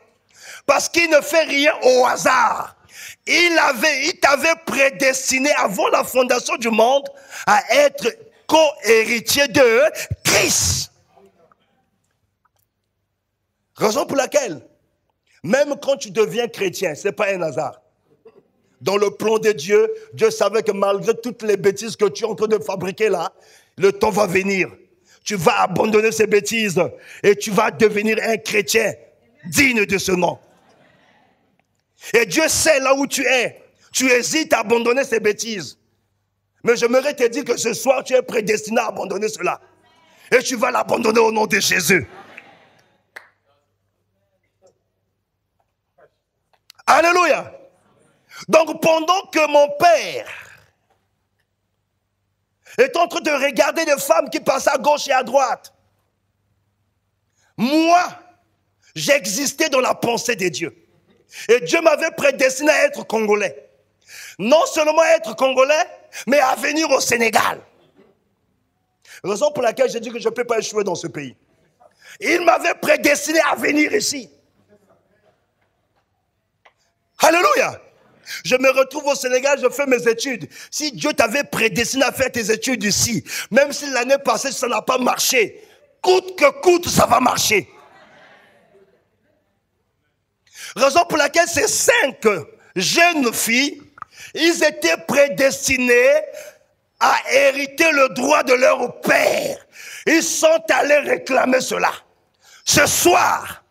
Parce qu'il ne fait rien au hasard. Il t'avait prédestiné avant la fondation du monde à être co-héritier de Christ. Raison pour laquelle, même quand tu deviens chrétien, ce n'est pas un hasard. Dans le plan de Dieu, Dieu savait que malgré toutes les bêtises que tu es en train de fabriquer là, le temps va venir. Tu vas abandonner ces bêtises et tu vas devenir un chrétien digne de ce nom. Et Dieu sait là où tu es. Tu hésites à abandonner ces bêtises. Mais j'aimerais te dire que ce soir, tu es prédestiné à abandonner cela. Et tu vas l'abandonner au nom de Jésus. Alléluia. Donc pendant que mon père est en train de regarder des femmes qui passent à gauche et à droite, moi, j'existais dans la pensée de Dieu. Et Dieu m'avait prédestiné à être congolais. Non seulement à être congolais, mais à venir au Sénégal. Raison pour laquelle j'ai dit que je ne peux pas échouer dans ce pays. Il m'avait prédestiné à venir ici. Alléluia. Je me retrouve au Sénégal, je fais mes études. Si Dieu t'avait prédestiné à faire tes études ici, même si l'année passée ça n'a pas marché, coûte que coûte, ça va marcher. Raison pour laquelle ces 5 jeunes filles, ils étaient prédestinés à hériter le droit de leur père. Ils sont allés réclamer cela. Ce soir,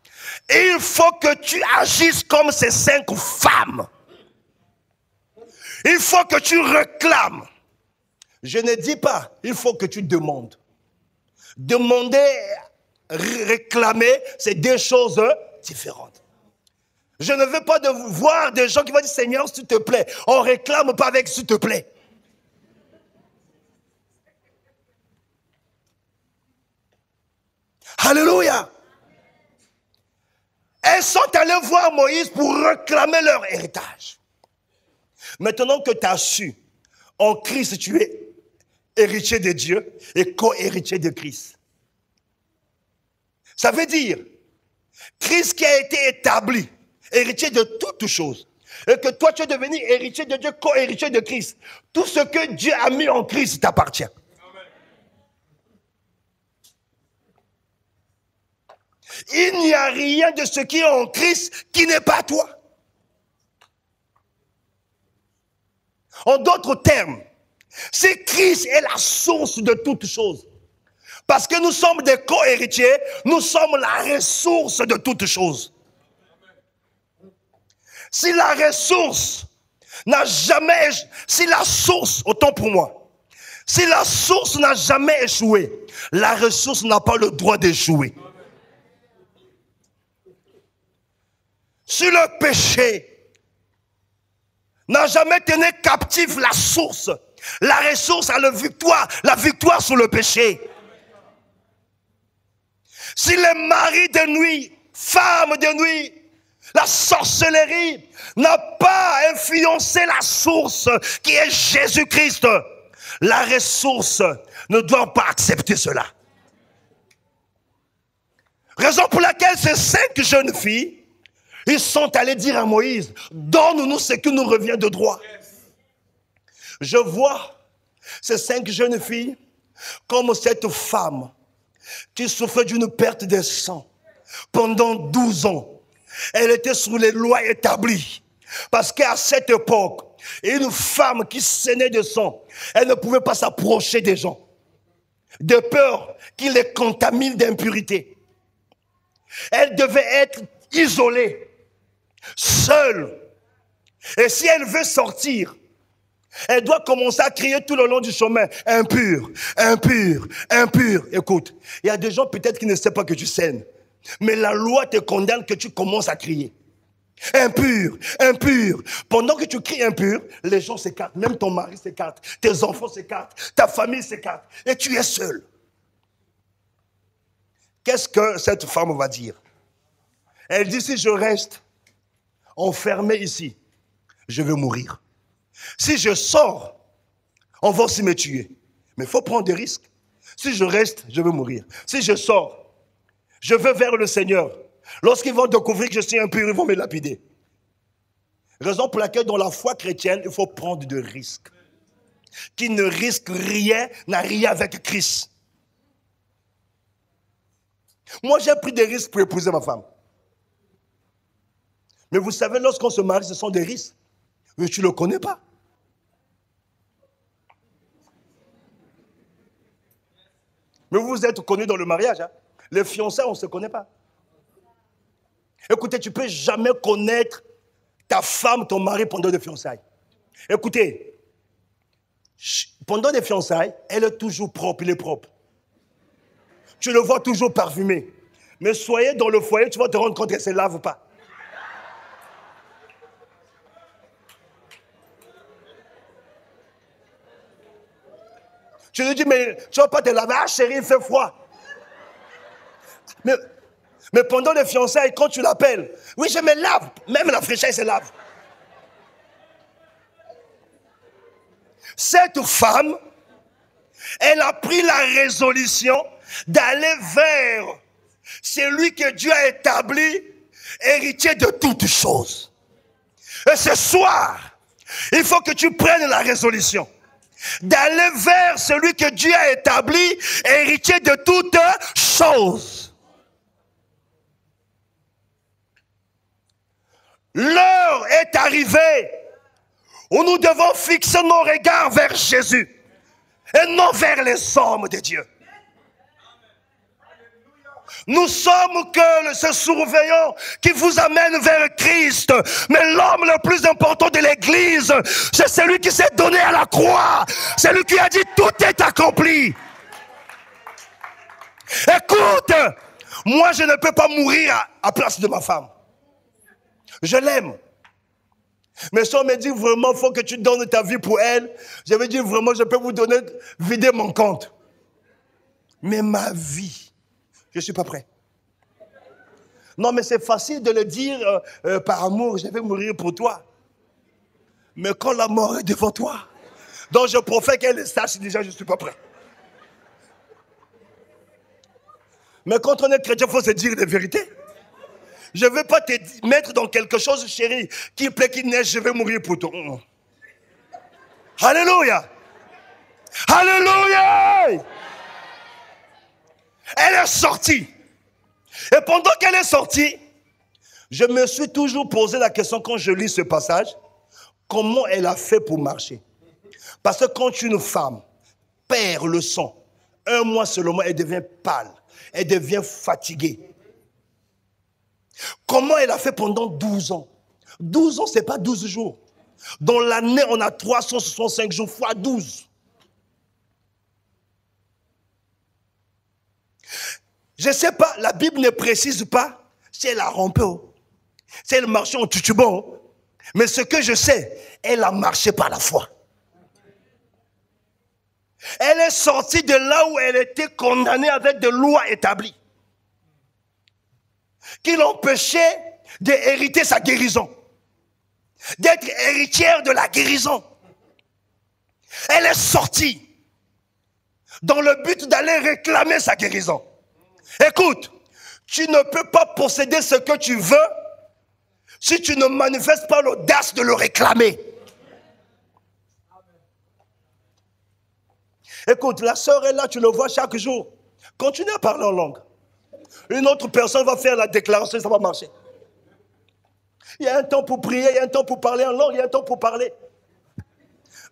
il faut que tu agisses comme ces 5 femmes. Il faut que tu réclames. Je ne dis pas, il faut que tu demandes. Demander, réclamer, c'est 2 choses différentes. Je ne veux pas voir des gens qui vont dire, Seigneur, s'il te plaît. On ne réclame pas avec s'il te plaît. Alléluia. Elles sont allées voir Moïse pour réclamer leur héritage. Maintenant que tu as su, en Christ, tu es héritier de Dieu et co-héritier de Christ. Ça veut dire, Christ qui a été établi, héritier de toutes choses, et que toi tu es devenu héritier de Dieu, co-héritier de Christ. Tout ce que Dieu a mis en Christ t'appartient. Il n'y a rien de ce qui est en Christ qui n'est pas toi. En d'autres termes, c'est Christ est la source de toutes choses. Parce que nous sommes des co-héritiers, nous sommes la ressource de toutes choses. Si la ressource n'a jamais, si la source, autant pour moi, si la source n'a jamais échoué, la ressource n'a pas le droit d'échouer. Si le péché n'a jamais tenu captif la source a la victoire sur le péché. Si les maris de nuit, femmes de nuit, la sorcellerie n'a pas influencé la source qui est Jésus-Christ, la ressource ne doit pas accepter cela. Raison pour laquelle ces 5 jeunes filles, ils sont allés dire à Moïse, donne-nous ce qui nous revient de droit. Je vois ces 5 jeunes filles comme cette femme qui souffrait d'une perte de sang pendant 12 ans. Elle était sous les lois établies. Parce qu'à cette époque, une femme qui saignait de sang, elle ne pouvait pas s'approcher des gens, de peur qu'ils les contaminent d'impurité. Elle devait être isolée, seule. Et si elle veut sortir, elle doit commencer à crier tout le long du chemin, impur, impur, impur. Écoute, il y a des gens peut-être qui ne savent pas que tu saignes, mais la loi te condamne que tu commences à crier. Impur, impur. Pendant que tu cries impur, les gens s'écartent, même ton mari s'écarte, tes enfants s'écartent, ta famille s'écarte, et tu es seul. Qu'est-ce que cette femme va dire? Elle dit, si je reste enfermée ici, je vais mourir. Si je sors, on va aussi me tuer. Mais il faut prendre des risques. Si je reste, je vais mourir. Si je sors, je vais vers le Seigneur. Lorsqu'ils vont découvrir que je suis impur, ils vont me lapider. Raison pour laquelle dans la foi chrétienne, il faut prendre des risques. Qui ne risque rien, n'a rien avec Christ. Moi, j'ai pris des risques pour épouser ma femme. Mais vous savez, lorsqu'on se marie, ce sont des risques. Mais tu ne le connais pas. Mais vous êtes connus dans le mariage. Hein? Les fiançailles, on ne se connaît pas. Écoutez, tu ne peux jamais connaître ta femme, ton mari pendant des fiançailles. Écoutez, pendant des fiançailles, elle est toujours propre, il est propre. Tu le vois toujours parfumé. Mais soyez dans le foyer, tu vas te rendre compte qu'elle ne se lave pas. Tu lui dis, mais tu ne vas pas te laver. Ah chérie, il fait froid. Mais pendant les fiançailles, quand tu l'appelles, oui, je me lave. Même la fraîcheur se lave. Cette femme, elle a pris la résolution d'aller vers celui que Dieu a établi, héritier de toutes choses. Et ce soir, il faut que tu prennes la résolution d'aller vers celui que Dieu a établi, héritier de toutes choses. L'heure est arrivée où nous devons fixer nos regards vers Jésus et non vers les hommes de Dieu. Nous sommes que ce surveillant qui vous amène vers Christ. Mais l'homme le plus important de l'église, c'est celui qui s'est donné à la croix. C'est lui qui a dit tout est accompli. Écoute, moi je ne peux pas mourir à place de ma femme. Je l'aime. Mais si on me dit vraiment, il faut que tu donnes ta vie pour elle, je vais dire vraiment, je peux vous donner, vider mon compte. Mais ma vie, je ne suis pas prêt. Non, mais c'est facile de le dire par amour, je vais mourir pour toi. Mais quand la mort est devant toi, donc je profère qu'elle le sache déjà, je ne suis pas prêt. Mais quand on est chrétien, il faut se dire des vérités. Je ne veux pas te mettre dans quelque chose, chérie, qui plaît, qui neige, je vais mourir pour toi. Alléluia! Alléluia! Elle est sortie. Et pendant qu'elle est sortie, je me suis toujours posé la question quand je lis ce passage, comment elle a fait pour marcher? Parce que quand une femme perd le sang 1 mois seulement, elle devient pâle. Elle devient fatiguée. Comment elle a fait pendant 12 ans? 12 ans, ce n'est pas 12 jours. Dans l'année, on a 365 jours fois 12. Je ne sais pas, la Bible ne précise pas si elle a rampé, si elle marchait en tutubant. Mais ce que je sais, elle a marché par la foi. Elle est sortie de là où elle était condamnée avec des lois établies qui l'empêchaient d'hériter sa guérison, d'être héritière de la guérison. Elle est sortie dans le but d'aller réclamer sa guérison. Écoute, tu ne peux pas posséder ce que tu veux si tu ne manifestes pas l'audace de le réclamer. Écoute, la sœur est là, tu le vois chaque jour. Continue à parler en langue. Une autre personne va faire la déclaration et ça va marcher. Il y a un temps pour prier, il y a un temps pour parler en langue, il y a un temps pour parler.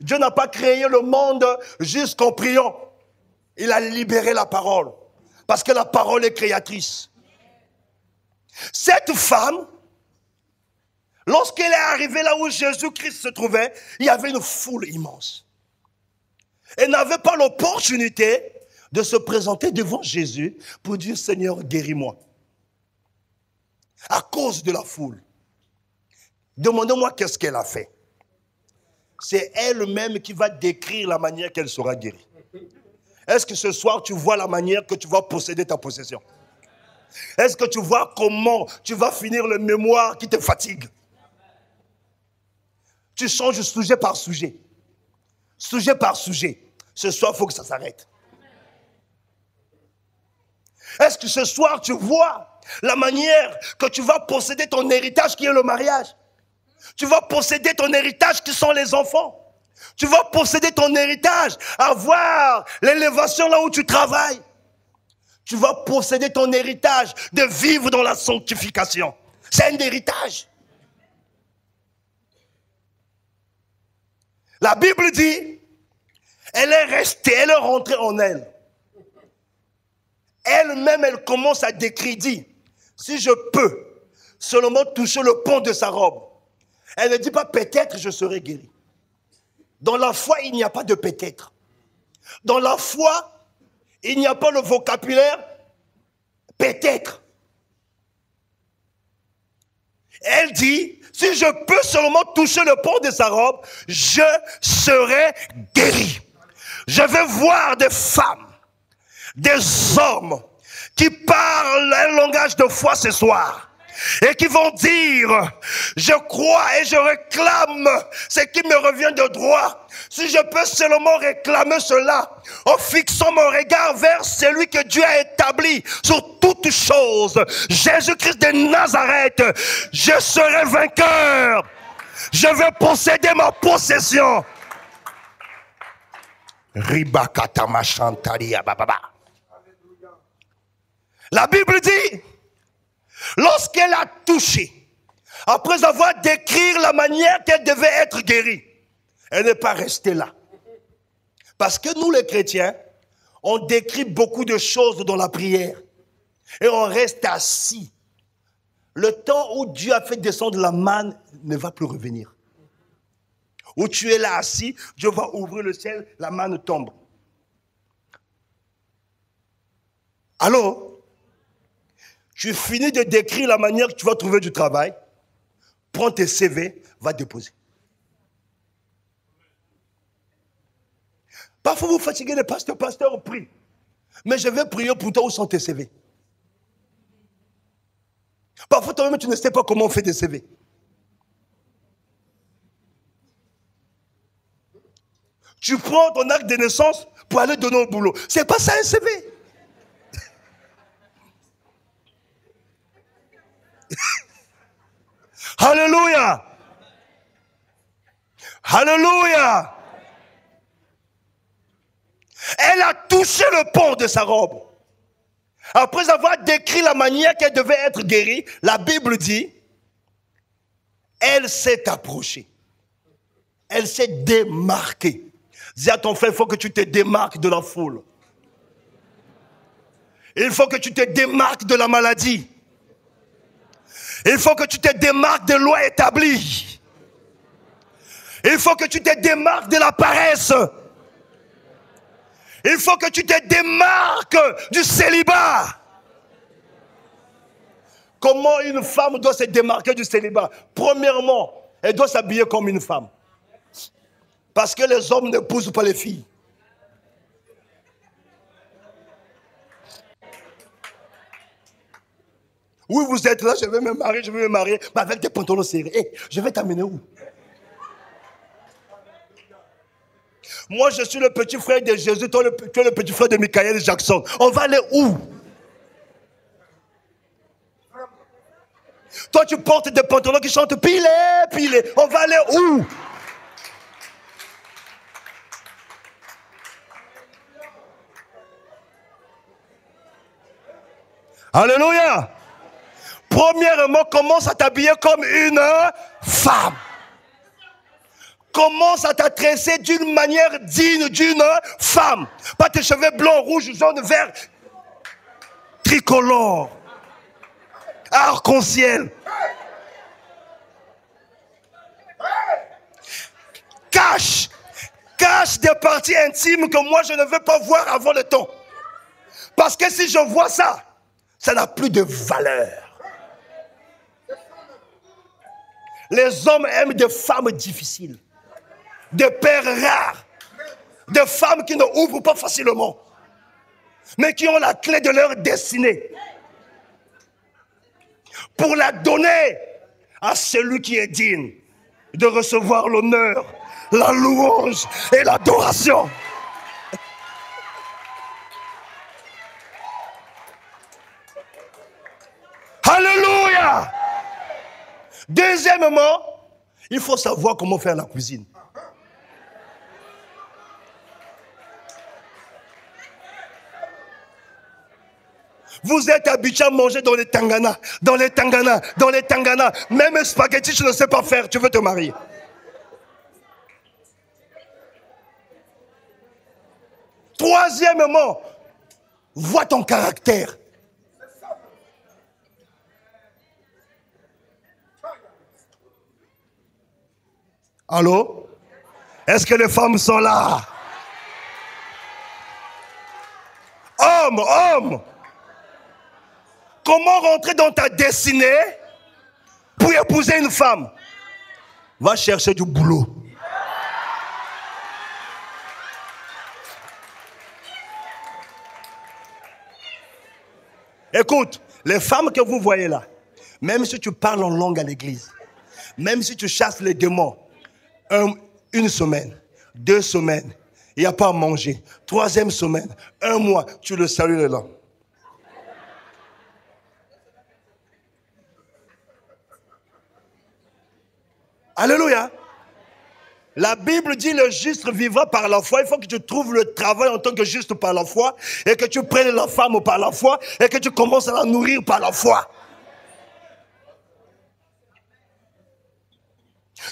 Dieu n'a pas créé le monde juste qu'en priant. Il a libéré la parole. Parce que la parole est créatrice. Cette femme, lorsqu'elle est arrivée là où Jésus-Christ se trouvait, il y avait une foule immense. Elle n'avait pas l'opportunité de se présenter devant Jésus pour dire « Seigneur, guéris-moi ». À cause de la foule. Demandez-moi qu'est-ce qu'elle a fait. C'est elle-même qui va décrire la manière qu'elle sera guérie. Est-ce que ce soir, tu vois la manière que tu vas posséder ta possession? Est-ce que tu vois comment tu vas finir le mémoire qui te fatigue? Tu changes sujet par sujet. Sujet par sujet. Ce soir, il faut que ça s'arrête. Est-ce que ce soir, tu vois la manière que tu vas posséder ton héritage qui est le mariage? Tu vas posséder ton héritage qui sont les enfants. Tu vas posséder ton héritage, avoir l'élévation là où tu travailles. Tu vas posséder ton héritage de vivre dans la sanctification. C'est un héritage. La Bible dit, elle est restée, elle est rentrée en elle. Elle-même, elle commence à décrire, dit, si je peux seulement toucher le pont de sa robe. Elle ne dit pas peut-être je serai guéri. Dans la foi, il n'y a pas de peut-être. Dans la foi, il n'y a pas le vocabulaire peut-être. Elle dit, si je peux seulement toucher le pont de sa robe, je serai guéri. Je vais voir des femmes, des hommes qui parlent un langage de foi ce soir. Et qui vont dire, je crois et je réclame ce qui me revient de droit. Si je peux seulement réclamer cela, en fixant mon regard vers celui que Dieu a établi sur toutes choses, Jésus-Christ de Nazareth, je serai vainqueur. Je vais posséder ma possession. La Bible dit, lorsqu'elle a touché, après avoir décrit la manière qu'elle devait être guérie, elle n'est pas restée là. Parce que nous les chrétiens, on décrit beaucoup de choses dans la prière. Et on reste assis. Le temps où Dieu a fait descendre la manne ne va plus revenir. Où tu es là assis, Dieu va ouvrir le ciel, la manne tombe. Alors, tu finis de décrire la manière que tu vas trouver du travail, prends tes CV, va déposer. Parfois vous fatiguez les pasteurs, prie. Mais je vais prier pour toi où sont tes CV. Parfois toi-même tu ne sais pas comment on fait des CV. Tu prends ton acte de naissance pour aller donner au boulot. C'est pas ça un CV. Alléluia. Alléluia. Elle a touché le pont de sa robe. Après avoir décrit la manière qu'elle devait être guérie, la Bible dit, elle s'est approchée. Elle s'est démarquée. Dis à ton frère, il faut que tu te démarques de la foule. Il faut que tu te démarques de la maladie. Il faut que tu te démarques des lois établies. Il faut que tu te démarques de la paresse. Il faut que tu te démarques du célibat. Comment une femme doit se démarquer du célibat? Premièrement, elle doit s'habiller comme une femme. Parce que les hommes n'épousent pas les filles. Oui, vous êtes là, je vais me marier, mais avec des pantalons serrés. Hey, je vais t'amener où? Moi, je suis le petit frère de Jésus, toi, tu es le petit frère de Michael Jackson. On va aller où? Toi, tu portes des pantalons qui chantent pilé, pilé. On va aller où? Alléluia. Premièrement, commence à t'habiller comme une femme. Commence à t'adresser d'une manière digne d'une femme. Pas tes cheveux blancs, rouges, jaunes, verts, tricolores, arc-en-ciel. Cache des parties intimes que moi je ne veux pas voir avant le temps. Parce que si je vois ça, ça n'a plus de valeur. Les hommes aiment des femmes difficiles, des pères rares, des femmes qui ne ouvrent pas facilement, mais qui ont la clé de leur destinée pour la donner à celui qui est digne de recevoir l'honneur, la louange et l'adoration. Alléluia! Deuxièmement, il faut savoir comment faire la cuisine. Vous êtes habitué à manger dans les tanganas, dans les tanganas, dans les tanganas. Même spaghetti, tu ne sais pas faire, tu veux te marier. Troisièmement, vois ton caractère. Allô? Est-ce que les femmes sont là? Homme! Comment rentrer dans ta destinée pour épouser une femme? Va chercher du boulot. Écoute, les femmes que vous voyez là, même si tu parles en langue à l'église, même si tu chasses les démons, une semaine, 2 semaines, il n'y a pas à manger. 3e semaine, 1 mois, tu le salues les langues. Alléluia. La Bible dit le juste vivra par la foi. Il faut que tu trouves le travail en tant que juste par la foi et que tu prennes la femme par la foi et que tu commences à la nourrir par la foi.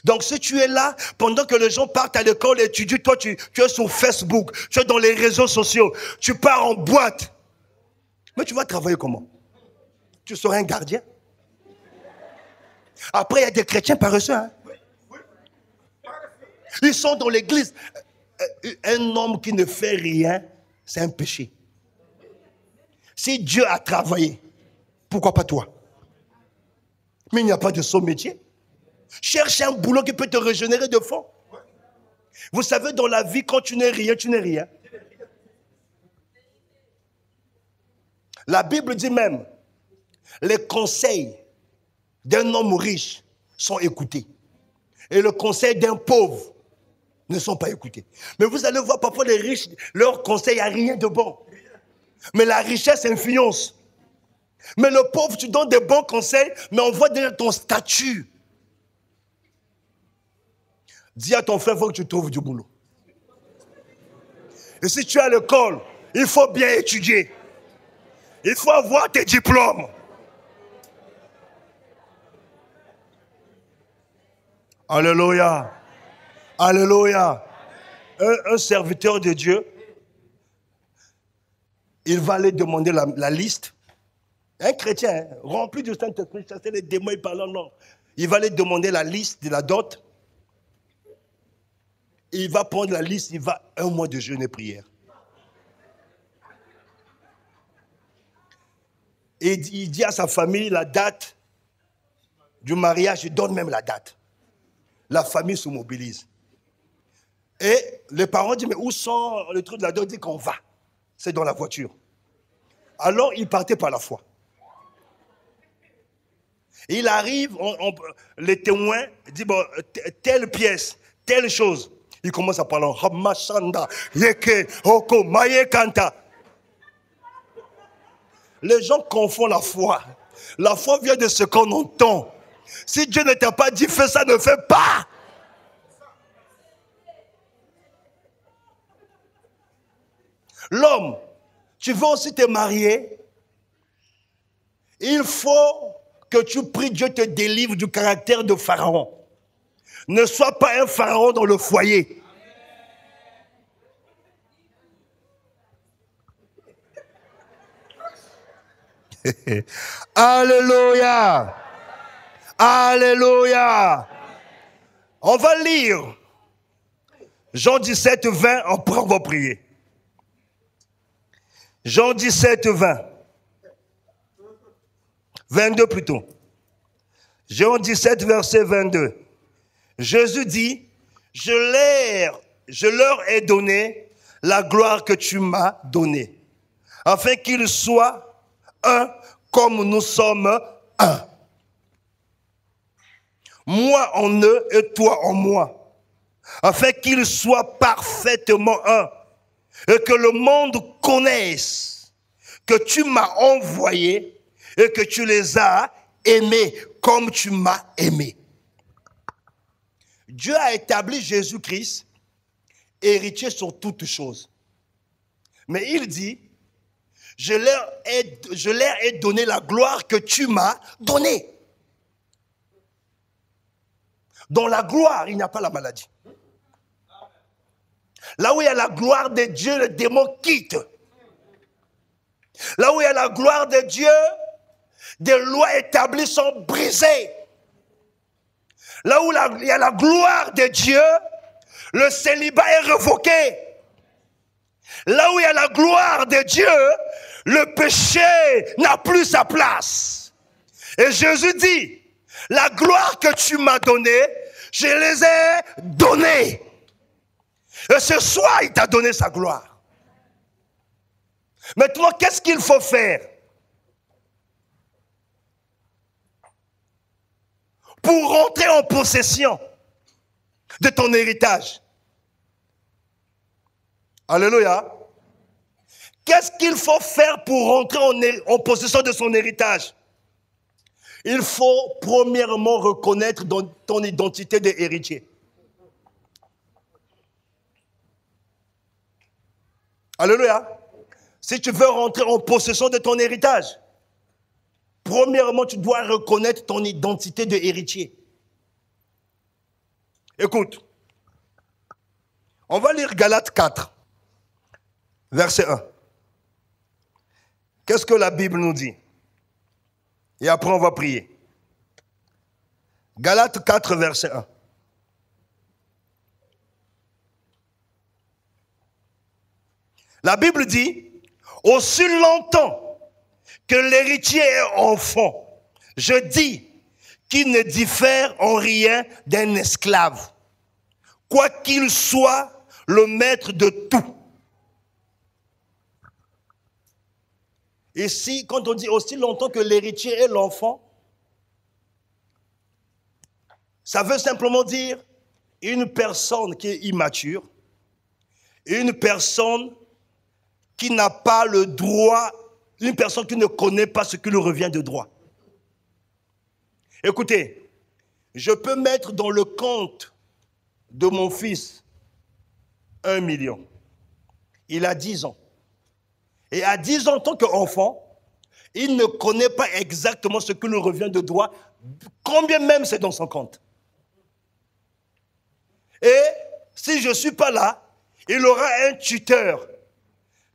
Donc si tu es là, pendant que les gens partent à l'école et étudient, toi tu es sur Facebook, tu es dans les réseaux sociaux, tu pars en boîte. Mais tu vas travailler comment? Tu seras un gardien? Après il y a des chrétiens paresseux, hein? Ils sont dans l'église. Un homme qui ne fait rien, c'est un péché. Si Dieu a travaillé, pourquoi pas toi? Mais il n'y a pas de saut métier. Cherche un boulot qui peut te régénérer de fond. Vous savez, dans la vie, quand tu n'es rien, tu n'es rien. La Bible dit même, les conseils d'un homme riche sont écoutés. Et le conseil d'un pauvre ne sont pas écoutés. Mais vous allez voir, parfois les riches, leur conseil, il n'y a rien de bon. Mais la richesse influence. Mais le pauvre, tu donnes des bons conseils, mais on voit derrière ton statut. Dis à ton frère, il faut que tu trouves du boulot. Et si tu es à l'école, il faut bien étudier. Il faut avoir tes diplômes. Alléluia. Alléluia. Un serviteur de Dieu, il va aller demander la liste. Un chrétien, hein, rempli du Saint-Esprit, chasser les démons, il parle en langue. Il va aller demander la liste de la dot. Il va prendre la liste, il va 1 mois de jeûne et prière. Et il dit à sa famille la date du mariage, il donne même la date. La famille se mobilise. Et les parents disent, mais où sont le truc de la dot? Il dit qu'on va. C'est dans la voiture. Alors, il partait par la foi. Il arrive, les témoins disent, bon, telle pièce, telle chose. Il commence à parler en Hamashanda, Yeke, Oko, Maye Kanta. Les gens confondent la foi. La foi vient de ce qu'on entend. Si Dieu ne t'a pas dit, fais ça, ne fais pas. L'homme, tu veux aussi te marier? Il faut que tu pries, Dieu te délivre du caractère de Pharaon. Ne sois pas un Pharaon dans le foyer. Alléluia. Alléluia. On va lire Jean 17, 20, après on va prier. Jean 17, 20. 22 plutôt. Jean 17, verset 22. Jésus dit, je leur ai donné la gloire que tu m'as donnée, afin qu'ils soient un comme nous sommes un. Moi en eux et toi en moi, afin qu'ils soient parfaitement un, et que le monde connaisse que tu m'as envoyé et que tu les as aimés comme tu m'as aimé. Dieu a établi Jésus-Christ héritier sur toutes choses. Mais il dit, je leur ai donné la gloire que tu m'as donnée. Dans la gloire, il n'y a pas la maladie. Là où il y a la gloire de Dieu, le démon quitte. Là où il y a la gloire de Dieu, des lois établies sont brisées. Là où il y a la gloire de Dieu, le célibat est révoqué. Là où il y a la gloire de Dieu, le péché n'a plus sa place. Et Jésus dit, la gloire que tu m'as donnée, je les ai donnée. Et ce soir, il t'a donné sa gloire. Maintenant, qu'est-ce qu'il faut faire pour rentrer en possession de ton héritage? Alléluia. Qu'est-ce qu'il faut faire pour rentrer en possession de son héritage? Il faut premièrement reconnaître ton identité d'héritier. Alléluia. Si tu veux rentrer en possession de ton héritage, premièrement, tu dois reconnaître ton identité d'héritier. Écoute, on va lire Galates 4, verset 1. Qu'est-ce que la Bible nous dit? Et après, on va prier. Galates 4, verset 1. La Bible dit, aussi longtemps que l'héritier est enfant, je dis qu'il ne diffère en rien d'un esclave, quoiqu'il soit le maître de tout. Ici, quand on dit aussi longtemps que l'héritier est l'enfant, ça veut simplement dire une personne qui est immature, une personne qui n'a pas le droit, une personne qui ne connaît pas ce qui lui revient de droit. Écoutez, je peux mettre dans le compte de mon fils 1 million. Il a 10 ans. Et à 10 ans, en tant qu'enfant, il ne connaît pas exactement ce qui lui revient de droit, combien même c'est dans son compte. Et si je ne suis pas là, il aura un tuteur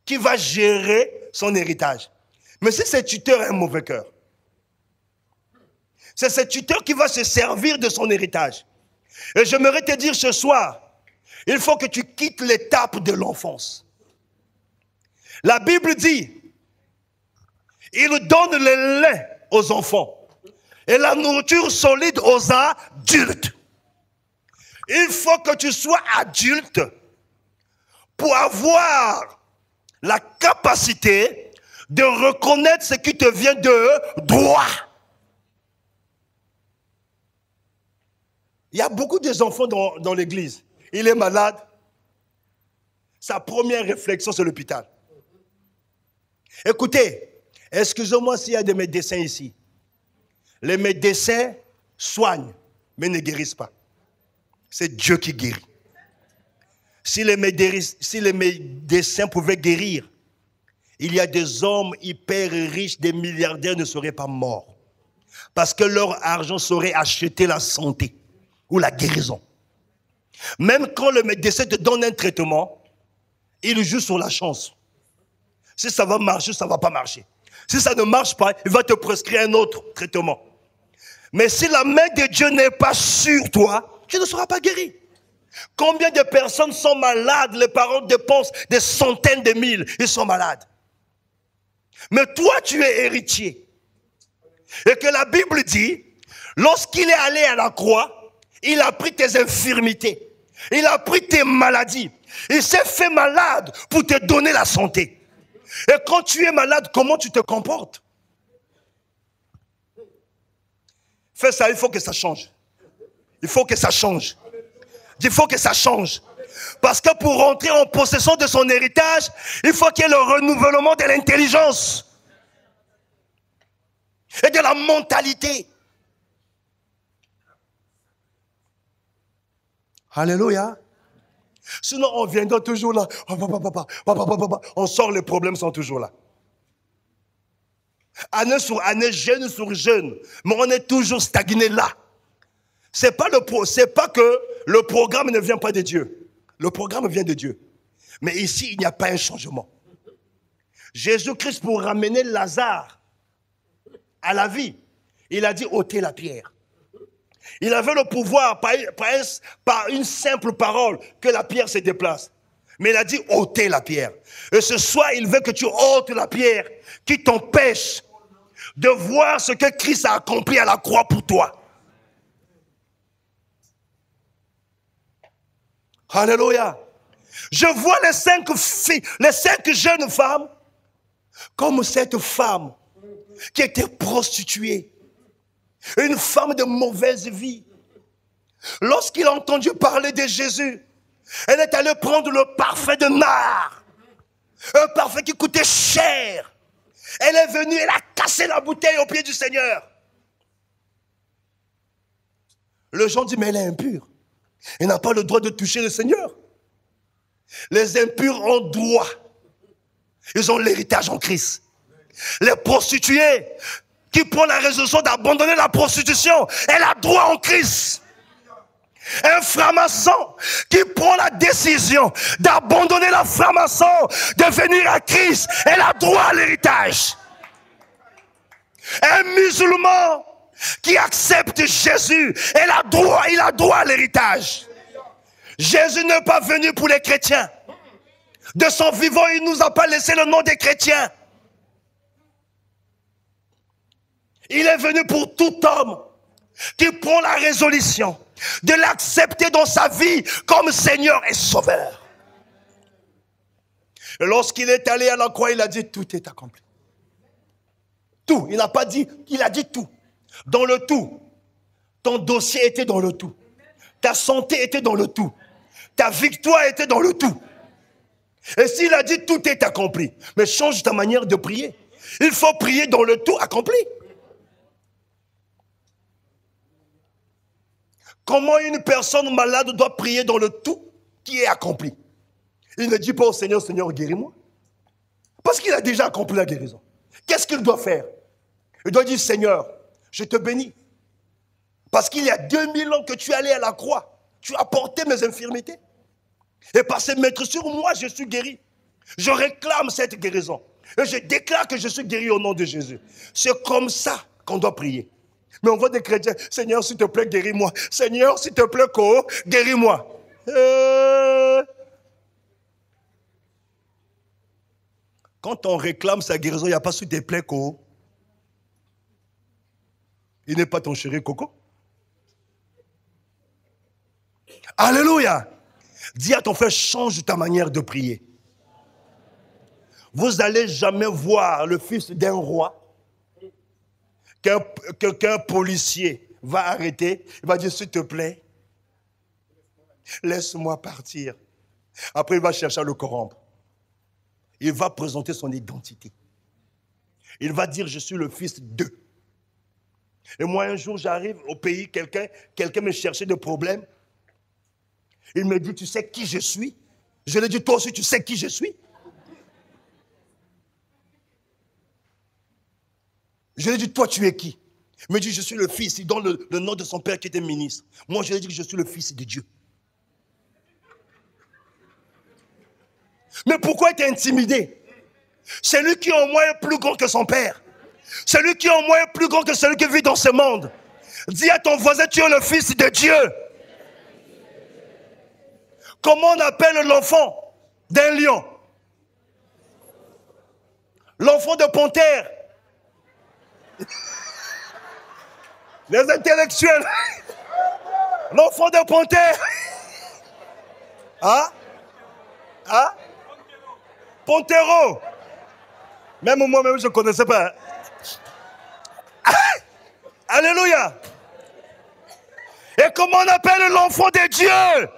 qui va gérer son héritage. Mais si ce tuteur a un mauvais cœur, c'est ce tuteur qui va se servir de son héritage. Et j'aimerais te dire ce soir, il faut que tu quittes l'étape de l'enfance. La Bible dit, il donne le lait aux enfants et la nourriture solide aux adultes. Il faut que tu sois adulte pour avoir la capacité de reconnaître ce qui te vient de droit. Il y a beaucoup d'enfants dans l'église. Il est malade. Sa première réflexion, c'est l'hôpital. Écoutez, excusez-moi s'il y a des médecins ici. Les médecins soignent, mais ne guérissent pas. C'est Dieu qui guérit. Si les médecins pouvaient guérir, il y a des hommes hyper riches, des milliardaires ne seraient pas morts. Parce que leur argent saurait acheter la santé ou la guérison. Même quand le médecin te donne un traitement, il joue sur la chance. Si ça va marcher, ça ne va pas marcher. Si ça ne marche pas, il va te prescrire un autre traitement. Mais si la main de Dieu n'est pas sur toi, tu ne seras pas guéri. Combien de personnes sont malades? Les parents dépensent des centaines de mille. Ils sont malades. Mais toi, tu es héritier. Et que la Bible dit, lorsqu'il est allé à la croix, il a pris tes infirmités. Il a pris tes maladies. Il s'est fait malade pour te donner la santé. Et quand tu es malade, comment tu te comportes? Fais ça, il faut que ça change. Il faut que ça change. Il faut que ça change. Parce que pour rentrer en possession de son héritage, il faut qu'il y ait le renouvellement de l'intelligence et de la mentalité. Alléluia. Sinon, on viendra toujours là. On sort, les problèmes sont toujours là. Année sur année, jeune sur jeune. Mais on est toujours stagné là. C'est pas que le programme ne vient pas de Dieu. Le programme vient de Dieu. Mais ici, il n'y a pas un changement. Jésus-Christ, pour ramener Lazare à la vie, il a dit ôtez la pierre. Il avait le pouvoir, par une simple parole, que la pierre se déplace. Mais il a dit ôtez la pierre. Et ce soir, il veut que tu ôtes la pierre qui t'empêche de voir ce que Christ a accompli à la croix pour toi. Alléluia. Je vois les 5 filles, les 5 jeunes femmes, comme cette femme qui était prostituée. Une femme de mauvaise vie. Lorsqu'il a entendu parler de Jésus, elle est allée prendre le parfum de nard. Un parfum qui coûtait cher. Elle est venue, elle a cassé la bouteille au pied du Seigneur. Le gens disent, mais elle est impure. Elle n'a pas le droit de toucher le Seigneur. Les impurs ont droit. Ils ont l'héritage en Christ. Les prostituées qui prend la résolution d'abandonner la prostitution, elle a droit en Christ. Un franc-maçon qui prend la décision d'abandonner la franc-maçon, de venir à Christ, elle a droit à l'héritage. Un musulman qui accepte Jésus, il a droit à l'héritage. Jésus n'est pas venu pour les chrétiens. De son vivant, il ne nous a pas laissé le nom des chrétiens. Il est venu pour tout homme qui prend la résolution de l'accepter dans sa vie comme Seigneur et Sauveur. Et lorsqu'il est allé à la croix, il a dit tout est accompli. Tout, il n'a pas dit, il a dit tout. Dans le tout. Ton dossier était dans le tout. Ta santé était dans le tout. Ta victoire était dans le tout. Et s'il a dit tout est accompli, mais change ta manière de prier. Il faut prier dans le tout accompli. Comment une personne malade doit prier dans le tout qui est accompli? Il ne dit pas au Seigneur, Seigneur, guéris-moi. Parce qu'il a déjà accompli la guérison. Qu'est-ce qu'il doit faire? Il doit dire, Seigneur, je te bénis. Parce qu'il y a 2000 ans que tu es allé à la croix. Tu as porté mes infirmités. Et par ces maîtresses sur moi, je suis guéri. Je réclame cette guérison. Et je déclare que je suis guéri au nom de Jésus. C'est comme ça qu'on doit prier. Mais on voit des chrétiens, Seigneur, s'il te plaît, guéris-moi. Seigneur, s'il te plaît, guéris-moi. Quand on réclame sa guérison, il n'y a pas sur tes plaies, il n'est pas ton chéri Coco. Alléluia. Dis à ton frère, change ta manière de prier. Vous n'allez jamais voir le fils d'un roi qu'un policier va arrêter. Il va dire, s'il te plaît, laisse-moi partir. Après, il va chercher à le corrompre. Il va présenter son identité. Il va dire, je suis le fils d'eux. Et moi, un jour, j'arrive au pays, quelqu'un me cherchait des problèmes. Il me dit, tu sais qui je suis? Je lui ai dit, toi aussi, tu sais qui je suis? Je lui ai dit, toi, tu es qui? Il me dit, je suis le fils. Il donne le nom de son père qui était ministre. Moi, je lui ai dit que je suis le fils de Dieu. Mais pourquoi être intimidé? Celui qui au moins est plus grand que son père. Celui qui au moins est plus grand que celui qui vit dans ce monde. Dis à ton voisin, tu es le fils de Dieu. Comment on appelle l'enfant d'un lion? L'enfant de panthère. Les intellectuels. L'enfant de panthère. Hein? Hein? Pontero. Même moi-même, je ne connaissais pas. Alléluia. Et comment on appelle l'enfant de Dieu?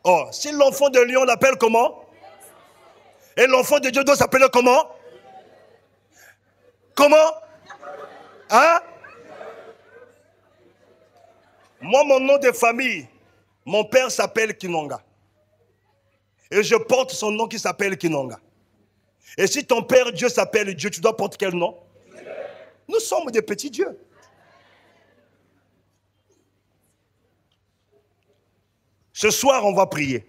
Oh, si l'enfant de lion l'appelle comment? Et l'enfant de Dieu doit s'appeler comment? Comment? Hein? Moi, mon nom de famille, mon père s'appelle Kinonga. Et je porte son nom qui s'appelle Kinonga. Et si ton père Dieu s'appelle Dieu, tu dois porter quel nom? Nous sommes des petits dieux. Ce soir, on va prier.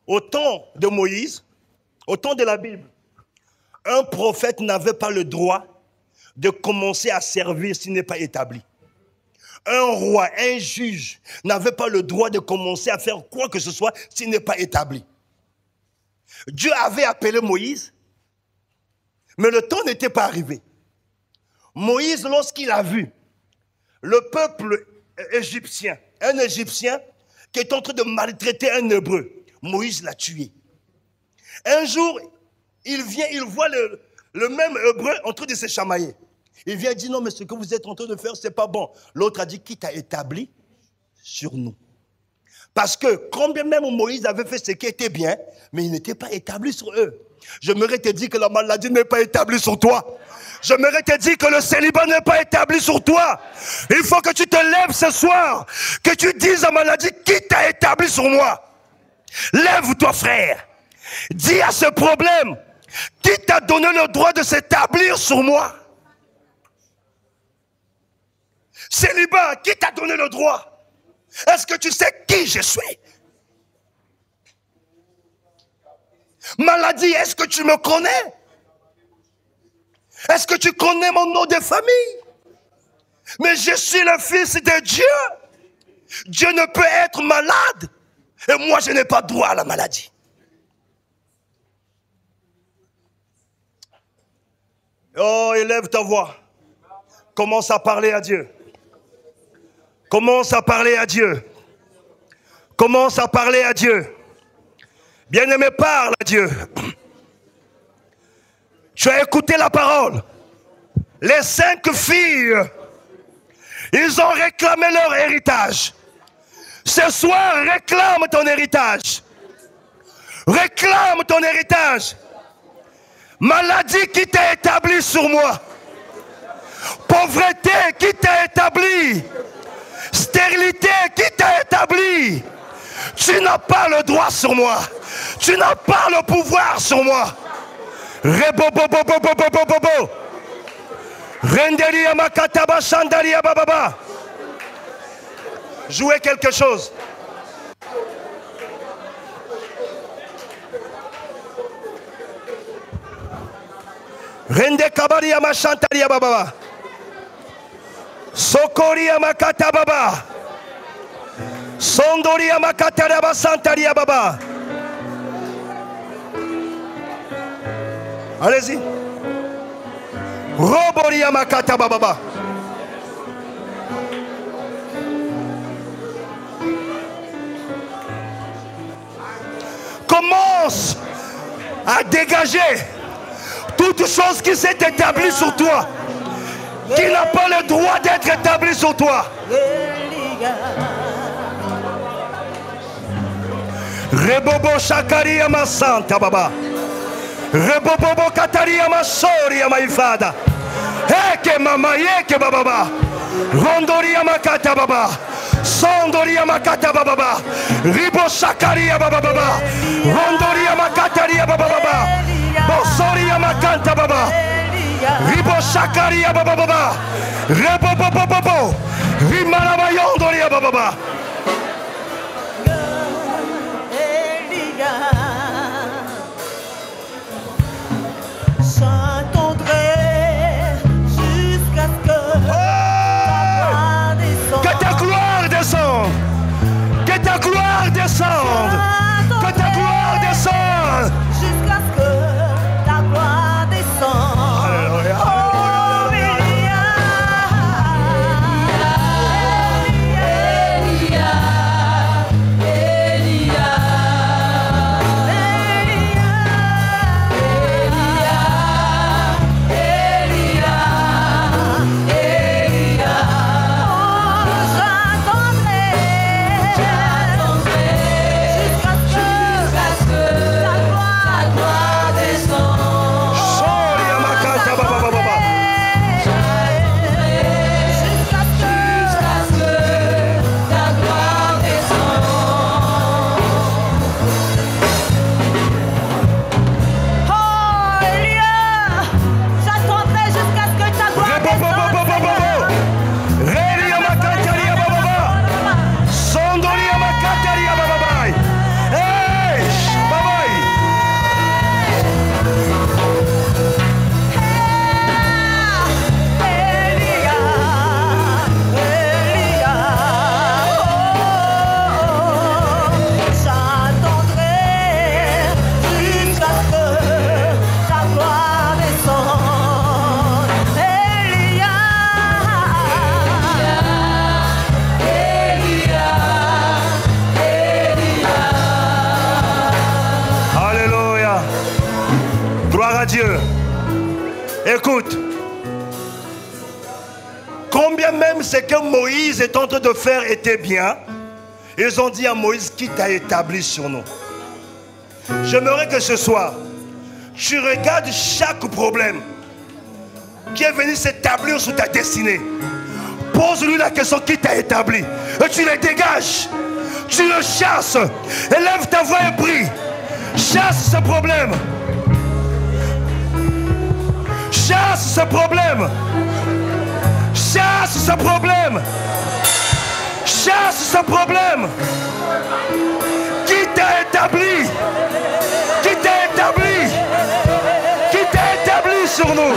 Au temps de Moïse, au temps de la Bible, un prophète n'avait pas le droit de commencer à servir s'il n'est pas établi. Un roi, un juge n'avait pas le droit de commencer à faire quoi que ce soit s'il n'est pas établi. Dieu avait appelé Moïse, mais le temps n'était pas arrivé. Moïse, lorsqu'il a vu le peuple égyptien, un Égyptien qui est en train de maltraiter un Hébreu, Moïse l'a tué. Un jour, il vient, il voit le même Hébreu en train de se chamailler. Il vient dire, non, mais ce que vous êtes en train de faire, c'est pas bon. L'autre a dit, qui t'a établi sur nous? Parce que, combien même Moïse avait fait ce qui était bien, mais il n'était pas établi sur eux. J'aimerais te dire que la maladie n'est pas établie sur toi. J'aimerais te dire que le célibat n'est pas établi sur toi. Il faut que tu te lèves ce soir, que tu dises à la maladie, qui t'a établi sur moi? Lève-toi, frère. Dis à ce problème, qui t'a donné le droit de s'établir sur moi? Célibat, qui t'a donné le droit? Est-ce que tu sais qui je suis? Maladie, est-ce que tu me connais? Est-ce que tu connais mon nom de famille? Mais je suis le fils de Dieu. Dieu ne peut être malade. Et moi, je n'ai pas droit à la maladie. Oh, élève ta voix. Commence à parler à Dieu. Commence à parler à Dieu. Commence à parler à Dieu. Bien-aimé, parle à Dieu. Tu as écouté la parole. Les 5 filles, ils ont réclamé leur héritage. Ce soir, réclame ton héritage. Réclame ton héritage. Maladie qui t'a établi sur moi. Pauvreté qui t'a établi. Stérilité qui t'a établi. Tu n'as pas le droit sur moi. Tu n'as pas le pouvoir sur moi. Rebobobobobobobobo. Renderia makataba shandaria bababa. Jouez quelque chose. Rende kabaria machantaria baba. Sokoria makata baba. Sondoria makata basantaria baba. Allez-y. Roboria makata baba. Commence à dégager toute chose qui s'est établie sur toi, qui n'a pas le droit d'être établie sur toi. Rebobo shakaria ma santa baba. Rebobo kataria ma soria ma ifada. Eke mama yeke baba. Rondoria makata baba. Sondoria makata baba. Ribo shakaria baba baba. Rondoria makataria baba baba. Bosoria makanta baba. Ribo shakaria baba baba. Rebobo bobo. Rimana yondoria baba baba. Que ta gloire descende. Que ta gloire descende. Jusqu'à ce que ta gloire descende. Alléluia. Dieu. Écoute, combien même ce que Moïse est en train de faire était bien, ils ont dit à Moïse qui t'a établi sur nous. J'aimerais que ce soir, tu regardes chaque problème qui est venu s'établir sur ta destinée. Pose-lui la question qui t'a établi. Et tu le dégages. Tu le chasses. Élève ta voix et prie. Chasse ce problème. Chasse ce problème. Chasse ce problème. Chasse ce problème. Qui t'a établi? Qui t'a établi? Qui t'a établi sur nous?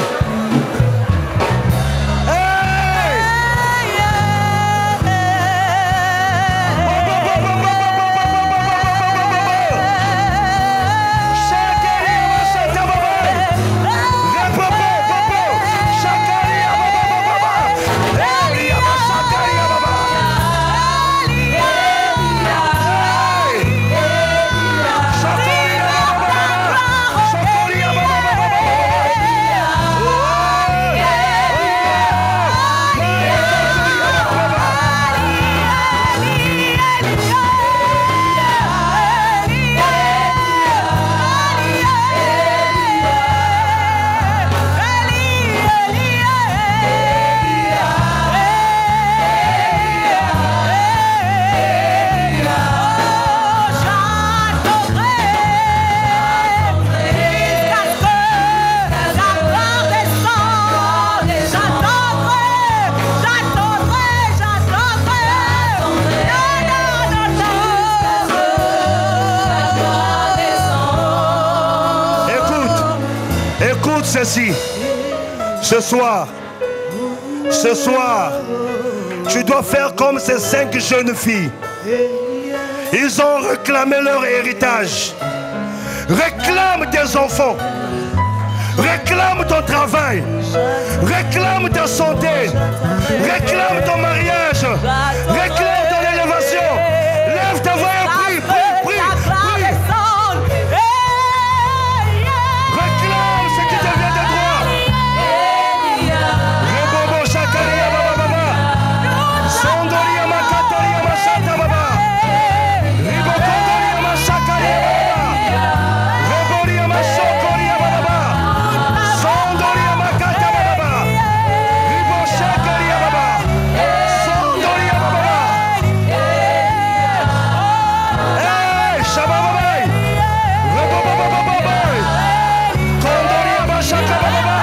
Ceci. Ce soir, tu dois faire comme ces 5 jeunes filles. Ils ont réclamé leur héritage. Réclame tes enfants. Réclame ton travail. Réclame ta santé. Réclame ton mariage. Réclame ton élévation. Lève ta voix et prie, prie, prie, prie. Réclame ce qui te vient de droit. Rebobo Shakaria Baba Baba. Sondoria Makatoria Mashata Baba. Ribokotoria Mashakaria Baba. Reboria Mashokoria Baba. Sondoria Makata Baba. Ribo Shakaria Baba. Sondoria Baba. Hey, Shababa. Rebobo Baba. Kondoria Mashaka Baba.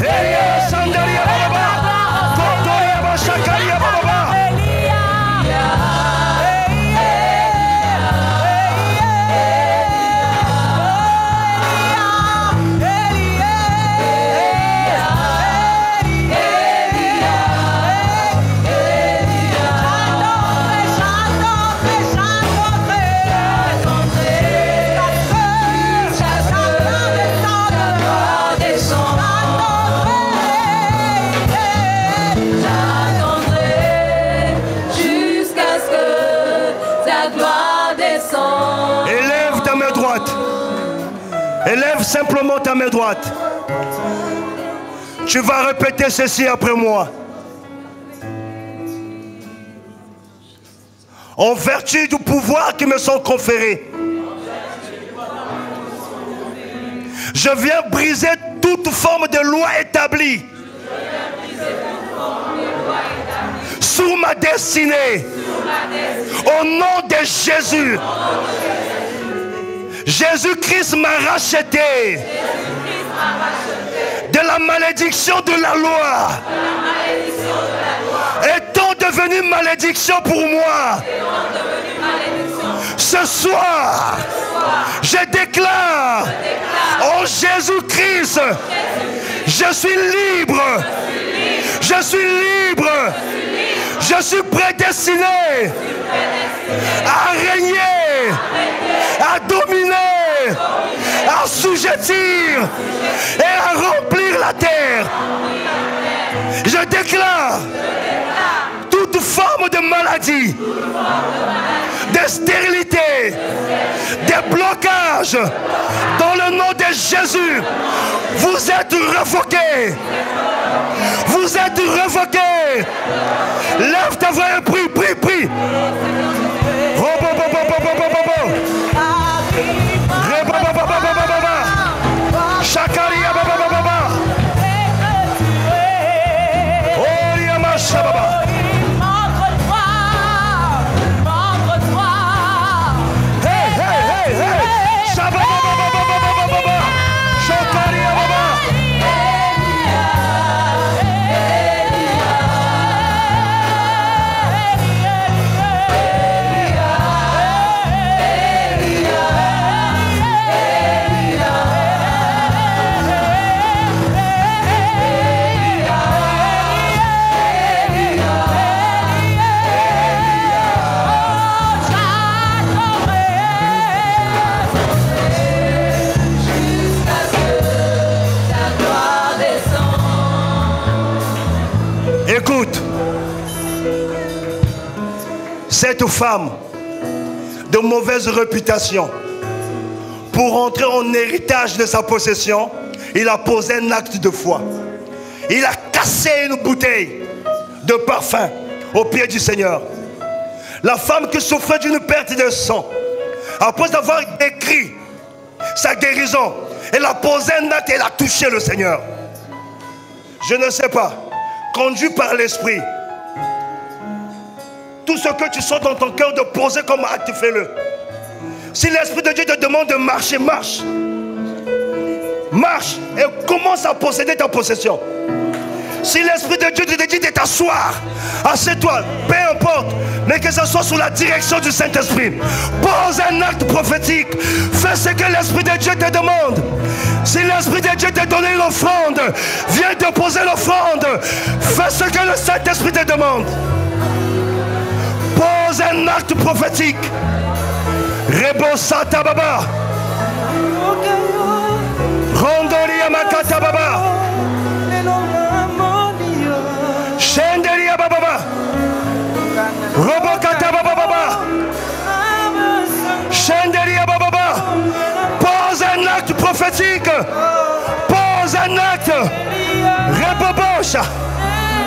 Elia Sandaria Baba. Kondoria Mashakaria Baba. Jusqu'à ce que ta gloire descende. Élève ta main droite. Élève simplement ta main droite. Tu vas répéter ceci après moi. En vertu du pouvoir qui me sont conférés, je viens briser toute forme de loi établie sur ma destinée. Au nom de Jésus. Jésus-Christ m'a racheté de la malédiction de la loi. Étant devenu malédiction pour moi, ce soir, je déclare en Jésus-Christ, je suis libre. Je suis libre. Je suis prédestiné à régner, à dominer, à assujettir et à remplir la terre. Je déclare toute forme de maladie, de stérilité, de blocage, dans le nom de Jésus, vous êtes révoqués. Vous êtes révoqués. Lève ta voix et prie, prie, prie. Shakaria baba baba baba. Oria mashababa. Hey hey hey hey. Shababa baba baba baba baba. Shakaria baba. Écoute, cette femme de mauvaise réputation, pour entrer en héritage de sa possession, il a posé un acte de foi. Il a cassé une bouteille de parfum au pied du Seigneur. La femme qui souffrait d'une perte de sang, après avoir écrit sa guérison, elle a posé un acte et elle a touché le Seigneur. Je ne sais pas, conduit par l'Esprit, tout ce que tu sens dans ton cœur de poser comme acte, fais-le. Si l'Esprit de Dieu te demande de marcher, marche. Marche et commence à posséder ta possession. Si l'Esprit de Dieu te dit de t'asseoir, assieds-toi, peu importe, mais que ce soit sous la direction du Saint-Esprit. Pose un acte prophétique. Fais ce que l'Esprit de Dieu te demande. Si l'Esprit de Dieu t'a donné l'offrande, viens te poser l'offrande. Fais ce que le Saint-Esprit te demande. Pose un acte prophétique. Rebosata baba. Rondoria makata baba. Shenderia baba. Robokata baba. Shenderia baba. Pose un acte prophétique. Pose un acte. Rebobosha.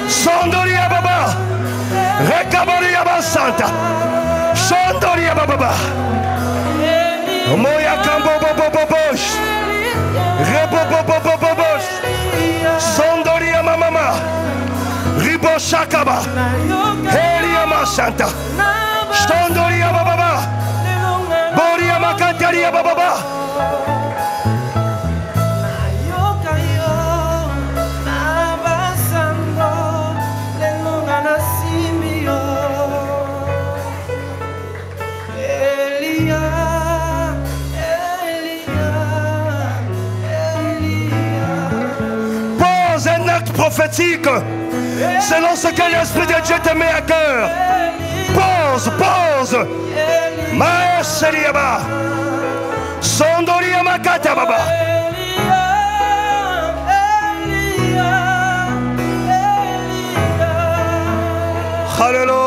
Sondoria baba. Rekaboria basanta. Sondoria baba. Moya kambo bobobosh. Rebobobobobosh. Sondoria mama. Riboshakaba. Helia masanta. Sondoria baba. Boria makantaria baba. Prophétique selon ce que l'Esprit de Dieu te met à cœur. Pose. Maeseriaba. Sondoria makata baba. Hallelujah.